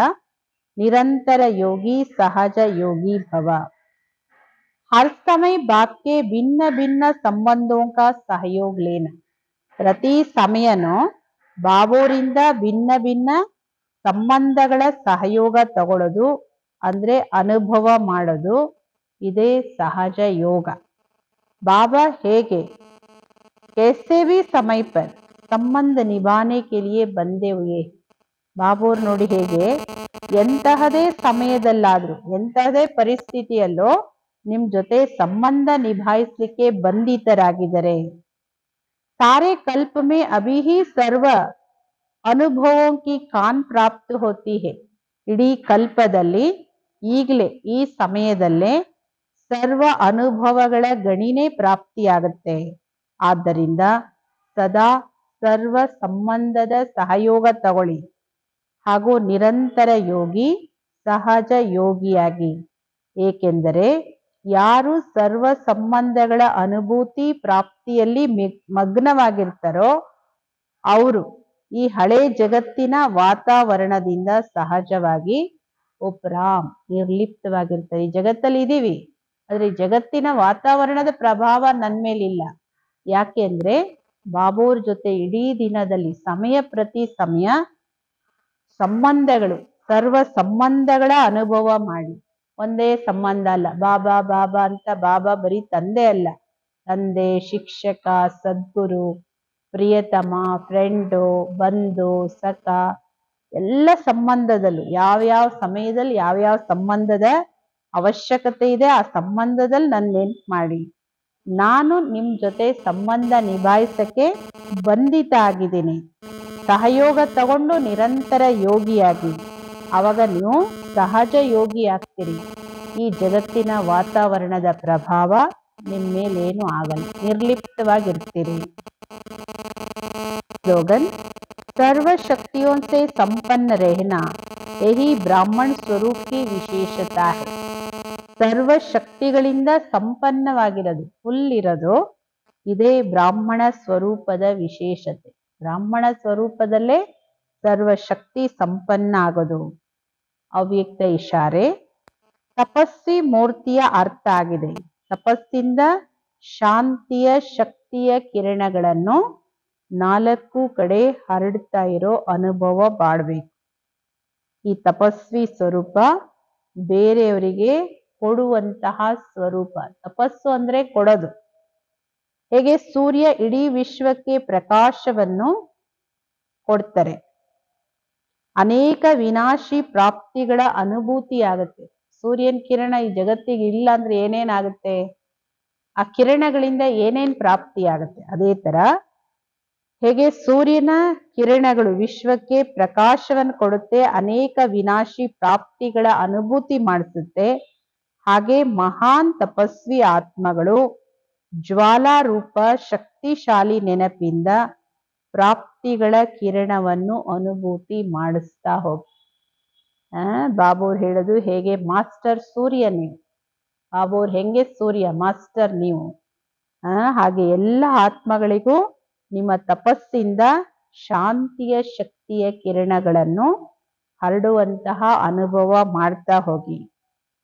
Speaker 1: निरंतर योगी सहज योगी भव. हर समय बाप के भिन्न भिन्न संबंधों का सहयोग लेना. ಪ್ರತಿ ಸಮಯನೂ ಬಾಬೋರಿಂದ ಭಿನ್ನ ಭಿನ್ನ ಸಂಬಂಧಗಳ ಸಹಯೋಗ ತಗೊಳ್ಳೋದು ಅಂದ್ರೆ ಅನುಭವ ಮಾಡೋದು, ಇದೇ ಸಹಜ ಯೋಗ. बाबा ಹೇಗೆ कैसे भी समय पर संबंध निभाने के लिए बंधे हुए. ಬಾಬೋರ್ ನೋಡಿ ಹೇಗೆ ಎಂತಹದೇ ಸಮಯದಲ್ಲಾದ್ರೂ ಎಂತಹದೇ ಪರಿಸ್ಥಿತಿಯಲ್ಲೋ ನಿಮ್ ಜೊತೆ ಸಂಬಂಧ ನಿಭಾಯಿಸ್ಲಿಕ್ಕೆ ಬಂಧಿತರಾಗಿದ್ದಾರೆ. सारे कल्प में अभी ही सर्व अनुभवों की कान प्राप्त होती है. ಇಡೀ ಕಲ್ಪದಲ್ಲಿ ಈಗಲೇ ಈ ಸಮಯದಲ್ಲೇ ಸರ್ವ ಅನುಭವಗಳ ಗಣಿನೇ ಪ್ರಾಪ್ತಿಯಾಗುತ್ತೆ. ಆದ್ದರಿಂದ ಸದಾ ಸರ್ವ ಸಂಬಂಧದ ಸಹಯೋಗ ತಗೊಳ್ಳಿ ಹಾಗೂ ನಿರಂತರ ಯೋಗಿ, ಸಹಜ ಯೋಗಿಯಾಗಿ. ಏಕೆಂದರೆ ಯಾರು ಸರ್ವ ಸಂಬಂಧಗಳ ಅನುಭೂತಿ ಪ್ರಾಪ್ತಿಯಲ್ಲಿ ಮಗ್ನವಾಗಿರ್ತಾರೋ ಅವರು ಈ ಹಳೆ ಜಗತ್ತಿನ ವಾತಾವರಣದಿಂದ ಸಹಜವಾಗಿ ಉಪರಾಮ್ ನಿರ್ಲಿಪ್ತವಾಗಿರ್ತಾರೆ. ಈ ಜಗತ್ತಲ್ಲಿ ಇದೀವಿ, ಆದ್ರೆ ಈ ಜಗತ್ತಿನ ವಾತಾವರಣದ ಪ್ರಭಾವ ನನ್ನ ಮೇಲಿಲ್ಲ. ಯಾಕೆ ಅಂದ್ರೆ ಬಾಬೋರ್ ಜೊತೆ ಇಡೀ ದಿನದಲ್ಲಿ ಸಮಯ ಪ್ರತಿ ಸಮಯ ಸಂಬಂಧಗಳು, ಸರ್ವ ಸಂಬಂಧಗಳ ಅನುಭವ ಮಾಡಿ. ಒಂದೇ ಸಂಬಂಧ ಅಲ್ಲ, ಬಾಬಾ ಬಾಬಾ ಅಂತ ಬಾಬಾ ಬರೀ ತಂದೆ ಅಲ್ಲ, ತಂದೆ, ಶಿಕ್ಷಕ, ಸದ್ಗುರು, ಪ್ರಿಯತಮ, ಫ್ರೆಂಡು, ಬಂಧು, ಸಖ, ಎಲ್ಲ ಸಂಬಂಧದಲ್ಲೂ ಯಾವ್ಯಾವ ಸಮಯದಲ್ಲಿ ಯಾವ್ಯಾವ ಸಂಬಂಧದ ಅವಶ್ಯಕತೆ ಇದೆ ಆ ಸಂಬಂಧದಲ್ಲಿ ನನ್ನ ನೆನ್ಪು ಮಾಡಿ. ನಾನು ನಿಮ್ ಜೊತೆ ಸಂಬಂಧ ನಿಭಾಯಿಸಕ್ಕೆ ಬಂಧಿತ ಆಗಿದ್ದೀನಿ. ಸಹಯೋಗ ತಗೊಂಡು ನಿರಂತರ ಯೋಗಿಯಾಗಿ, ಅವಾಗ ನೀವು ಸಹಜ ಯೋಗಿ ಆಗ್ತೀರಿ. ಈ ಜಗತ್ತಿನ ವಾತಾವರಣದ ಪ್ರಭಾವ ನಿಮ್ಮ ಮೇಲೇನು ಆಗಲ್ಲ, ನಿರ್ಲಿಪ್ತವಾಗಿರ್ತೀರಿ. स्लोगन, सर्व शक्तियों से संपन्न रहना यही ब्राह्मण स्वरूप की विशेषता है. ಸರ್ವ ಶಕ್ತಿಗಳಿಂದ ಸಂಪನ್ನವಾಗಿರೋದು, ಫುಲ್ ಇರೋದು, ಇದೇ ಬ್ರಾಹ್ಮಣ ಸ್ವರೂಪದ ವಿಶೇಷತೆ. ಬ್ರಾಹ್ಮಣ ಸ್ವರೂಪದಲ್ಲೇ ಸರ್ವ ಶಕ್ತಿ ಸಂಪನ್ನ ಆಗೋದು. ಅವ್ಯಕ್ತ ಇಶಾರೆ, ತಪಸ್ವಿ ಮೂರ್ತಿಯ ಅರ್ಥ ಆಗಿದೆ. ತಪಸ್ಸಿಂದ ಶಾಂತಿಯ ಶಕ್ತಿಯ ಕಿರಣಗಳನ್ನು 4 ಕಡೆ ಹರಡ್ತಾ ಇರೋ ಅನುಭವ ಮಾಡಬೇಕು. ಈ ತಪಸ್ವಿ ಸ್ವರೂಪ ಬೇರೆಯವರಿಗೆ ಕೊಡುವಂತಹ ಸ್ವರೂಪ. ತಪಸ್ಸು ಅಂದ್ರೆ ಕೊಡೋದು. ಹೇಗೆ ಸೂರ್ಯ ಇಡೀ ವಿಶ್ವಕ್ಕೆ ಪ್ರಕಾಶವನ್ನು ಕೊಡ್ತಾರೆ, ಅನೇಕ ವಿನಾಶಿ ಪ್ರಾಪ್ತಿಗಳ ಅನುಭೂತಿ ಆಗುತ್ತೆ. ಸೂರ್ಯನ ಕಿರಣ ಈ ಜಗತ್ತಿಗೆ ಇಲ್ಲ ಅಂದ್ರೆ ಏನೇನಾಗುತ್ತೆ, ಆ ಕಿರಣಗಳಿಂದ ಏನೇನ್ ಪ್ರಾಪ್ತಿ ಆಗುತ್ತೆ. ಅದೇ ತರ ಹೇಗೆ ಸೂರ್ಯನ ಕಿರಣಗಳು ವಿಶ್ವಕ್ಕೆ ಪ್ರಕಾಶವನ್ನು ಕೊಡುತ್ತೆ, ಅನೇಕ ವಿನಾಶಿ ಪ್ರಾಪ್ತಿಗಳ ಅನುಭೂತಿ ಮಾಡಿಸುತ್ತೆ, ಹಾಗೆ ಮಹಾನ್ ತಪಸ್ವಿ ಆತ್ಮಗಳು ಜ್ವಾಲಾರೂಪ ಶಕ್ತಿಶಾಲಿ ನೆನಪಿಂದ ಪ್ರಾಪ್ತಿಗಳ ಕಿರಣವನ್ನು ಅನುಭೂತಿ ಮಾಡಿಸ್ತಾ ಹೋಗಿ. ಬಾಬೂರ್ ಹೇಳೋದು ಹೇಗೆ ಮಾಸ್ಟರ್ ಸೂರ್ಯ ನೀವು. ಬಾಬೂರ್ ಹೆಂಗೆ ಸೂರ್ಯ, ಮಾಸ್ಟರ್ ನೀವು. ಹಾಗೆ ಎಲ್ಲ ಆತ್ಮಗಳಿಗೂ ನಿಮ್ಮ ತಪಸ್ಸಿಂದ ಶಾಂತಿಯ ಶಕ್ತಿಯ ಕಿರಣಗಳನ್ನು ಹರಡುವಂತಹ ಅನುಭವ ಮಾಡ್ತಾ ಹೋಗಿ.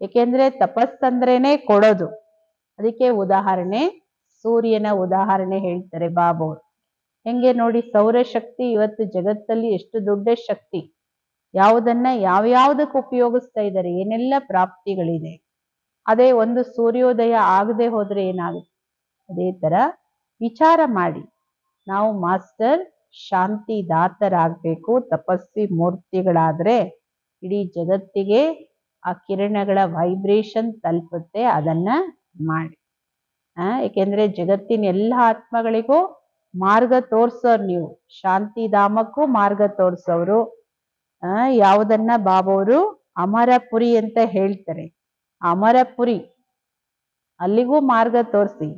Speaker 1: ಏಕೆಂದ್ರೆ ತಪಸ್ಸಂದ್ರೇನೆ ಕೊಡೋದು. ಅದಕ್ಕೆ ಉದಾಹರಣೆ, ಸೂರ್ಯನ ಉದಾಹರಣೆ ಹೇಳ್ತಾರೆ ಬಾಬೂರ್. ಹೆಂಗೆ ನೋಡಿ, ಸೌರಶಕ್ತಿ ಇವತ್ತು ಜಗತ್ತಲ್ಲಿ ಎಷ್ಟು ದೊಡ್ಡ ಶಕ್ತಿ. ಯಾವುದನ್ನ ಯಾವ್ಯಾವುದಕ್ಕೆ ಉಪಯೋಗಿಸ್ತಾ ಇದ್ದಾರೆ, ಏನೆಲ್ಲ ಪ್ರಾಪ್ತಿಗಳಿದೆ. ಅದೇ ಒಂದು ಸೂರ್ಯೋದಯ ಆಗದೆ ಹೋದ್ರೆ ಏನಾಗುತ್ತೆ. ಅದೇ ತರ ವಿಚಾರ ಮಾಡಿ, ನಾವು ಮಾಸ್ಟರ್ ಶಾಂತಿ ದಾತರಾಗಬೇಕು. ತಪಸ್ವಿ ಮೂರ್ತಿಗಳಾದ್ರೆ ಇಡೀ ಜಗತ್ತಿಗೆ ಆ ಕಿರಣಗಳ ವೈಬ್ರೇಷನ್ ತಲುಪುತ್ತೆ. ಅದನ್ನ ಮಾಡಿ. ಏಕೆಂದ್ರೆ ಜಗತ್ತಿನ ಎಲ್ಲ ಆತ್ಮಗಳಿಗೂ ಮಾರ್ಗ ತೋರ್ಸೋರು ನೀವು. ಶಾಂತಿಧಾಮಕ್ಕೂ ಮಾರ್ಗ ತೋರ್ಸೋರು. ಯಾವುದನ್ನ ಬಾಬವರು ಅಮರಪುರಿ ಅಂತ ಹೇಳ್ತಾರೆ. ಅಮರಪುರಿ ಅಲ್ಲಿಗೂ ಮಾರ್ಗ ತೋರಿಸಿ.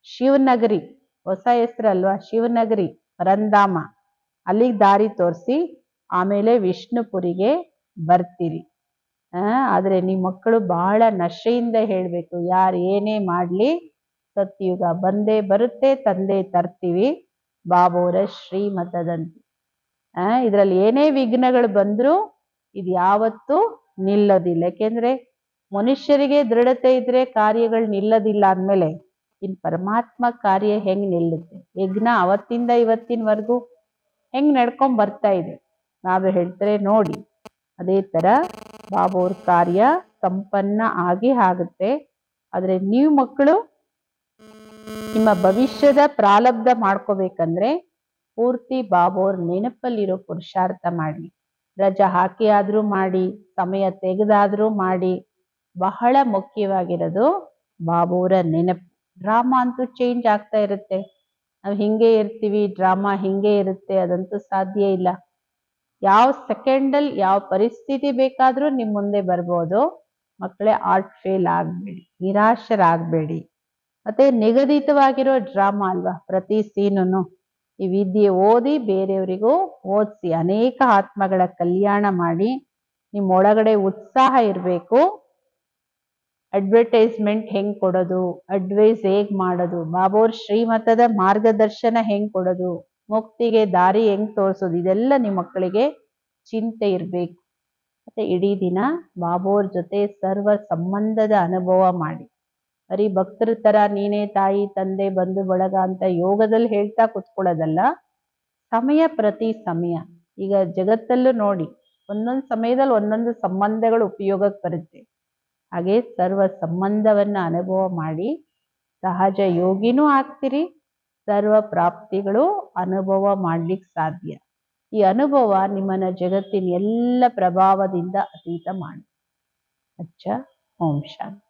Speaker 1: ಶಿವನಗರಿ ಹೊಸ ಹೆಸರಲ್ವಾ, ಶಿವನಗರಿ ಪರಂಧಾಮ, ಅಲ್ಲಿಗೆ ದಾರಿ ತೋರಿಸಿ ಆಮೇಲೆ ವಿಷ್ಣುಪುರಿಗೆ ಬರ್ತೀರಿ. ಆದ್ರೆ ನಿಮ್ಮ ಮಕ್ಕಳು ಬಹಳ ನಶೆಯಿಂದ ಹೇಳ್ಬೇಕು, ಯಾರು ಏನೇ ಮಾಡ್ಲಿ ಸತ್ಯುಗ ಬಂದೇ ಬರುತ್ತೆ, ತಂದೆ ತರ್ತೀವಿ ಬಾಬೋರ ಶ್ರೀಮತದಂತೆ. ಇದ್ರಲ್ಲಿ ಏನೇ ವಿಘ್ನಗಳು ಬಂದ್ರು ಇದು ಯಾವತ್ತೂ ನಿಲ್ಲೋದಿಲ್ಲ. ಯಾಕೆಂದ್ರೆ ಮನುಷ್ಯರಿಗೆ ದೃಢತೆ ಇದ್ರೆ ಕಾರ್ಯಗಳು ನಿಲ್ಲೋದಿಲ್ಲ ಅಂದ್ಮೇಲೆ ಇನ್ ಪರಮಾತ್ಮ ಕಾರ್ಯ ಹೆಂಗ್ ನಿಲ್ಲುತ್ತೆ. ಯಜ್ಞ ಅವತ್ತಿಂದ ಇವತ್ತಿನವರೆಗೂ ಹೆಂಗ್ ನಡ್ಕೊಂಡ್ ಬರ್ತಾ ಇದೆ. ನಾವು ಹೇಳ್ತಾರೆ ನೋಡಿ, ಅದೇ ತರ ಬಾಬೋರ್ ಕಾರ್ಯ ಸಂಪನ್ನ ಆಗುತ್ತೆ. ಆದ್ರೆ ನೀವು ಮಕ್ಕಳು ನಿಮ್ಮ ಭವಿಷ್ಯದ ಪ್ರಾರಬ್ಧ ಮಾಡ್ಕೋಬೇಕಂದ್ರೆ ಪೂರ್ತಿ ಬಾಬೋರ್ ನೆನಪಲ್ಲಿರೋ ಪುರುಷಾರ್ಥ ಮಾಡಿ. ರಜಾ ಹಾಕಿ ಆದ್ರೂ ಮಾಡಿ, ಸಮಯ ತೆಗೆದಾದ್ರೂ ಮಾಡಿ. ಬಹಳ ಮುಖ್ಯವಾಗಿರೋದು ಬಾಬೋರ ನೆನಪು. ಡ್ರಾಮಾ ಅಂತೂ ಚೇಂಜ್ ಆಗ್ತಾ ಇರುತ್ತೆ. ನಾವು ಹಿಂಗೆ ಇರ್ತೀವಿ, ಡ್ರಾಮಾ ಹಿಂಗೆ ಇರುತ್ತೆ, ಅದಂತೂ ಸಾಧ್ಯ ಇಲ್ಲ. ಯಾವ ಸೆಕೆಂಡಲ್ಲಿ ಯಾವ ಪರಿಸ್ಥಿತಿ ಬೇಕಾದ್ರೂ ನಿಮ್ ಮುಂದೆ ಬರ್ಬೋದು. ಮಕ್ಕಳೇ, ಆರ್ಟ್ ಫೇಲ್ ಆಗ್ಬೇಡಿ, ನಿರಾಶರಾಗಬೇಡಿ. ಮತ್ತೆ ನಿಗದಿತವಾಗಿರೋ ಡ್ರಾಮಾ ಅಲ್ವಾ ಪ್ರತಿ ಸೀನು. ಈ ವಿದ್ಯೆ ಓದಿ ಬೇರೆಯವರಿಗೂ ಓದಿಸಿ ಅನೇಕ ಆತ್ಮಗಳ ಕಲ್ಯಾಣ ಮಾಡಿ. ನಿಮ್ಮೊಳಗಡೆ ಉತ್ಸಾಹ ಇರಬೇಕು. ಅಡ್ವರ್ಟೈಸ್ಮೆಂಟ್ ಹೆಂಗ್ ಕೊಡೋದು, ಅಡ್ವೈಸ್ ಹೇಗ್ ಮಾಡೋದು, ಬಾಬೋರ್ ಶ್ರೀಮತದ ಮಾರ್ಗದರ್ಶನ ಹೆಂಗ್ ಕೊಡೋದು, ಮುಕ್ತಿಗೆ ದಾರಿ ಹೆಂಗ್ ತೋರಿಸೋದು, ಇದೆಲ್ಲ ನಿಮ್ಮ ಮಕ್ಕಳಿಗೆ ಚಿಂತೆ ಇರಬೇಕು. ಮತ್ತೆ ಇಡೀ ದಿನ ಬಾಬೋರ್ ಜೊತೆ ಸರ್ವ ಸಂಬಂಧದ ಅನುಭವ ಮಾಡಿ. ಬರೀ ಭಕ್ತರ ತರ ನೀನೇ ತಾಯಿ ತಂದೆ ಬಂಧು ಬಳಗ ಅಂತ ಯೋಗದಲ್ಲಿ ಹೇಳ್ತಾ ಕುತ್ಕೊಳ್ಳೋದಲ್ಲ. ಸಮಯ ಪ್ರತಿ ಸಮಯ. ಈಗ ಜಗತ್ತಲ್ಲೂ ನೋಡಿ, ಒಂದೊಂದು ಸಮಯದಲ್ಲಿ ಒಂದೊಂದು ಸಂಬಂಧಗಳು ಉಪಯೋಗಕ್ಕೆ ಬರುತ್ತೆ. ಹಾಗೆ ಸರ್ವ ಸಂಬಂಧವನ್ನ ಅನುಭವ ಮಾಡಿ ಸಹಜ ಯೋಗಿನೂ ಆಗ್ತೀರಿ. ಸರ್ವ ಪ್ರಾಪ್ತಿಗಳು ಅನುಭವ ಮಾಡ್ಲಿಕ್ಕೆ ಸಾಧ್ಯ. ಈ ಅನುಭವ ನಿಮ್ಮನ್ನ ಜಗತ್ತಿನ ಎಲ್ಲ ಪ್ರಭಾವದಿಂದ ಅತೀತ ಮಾಡಿ. ಅಚ್ಚ. ಓಂ ಶಾಂತಿ.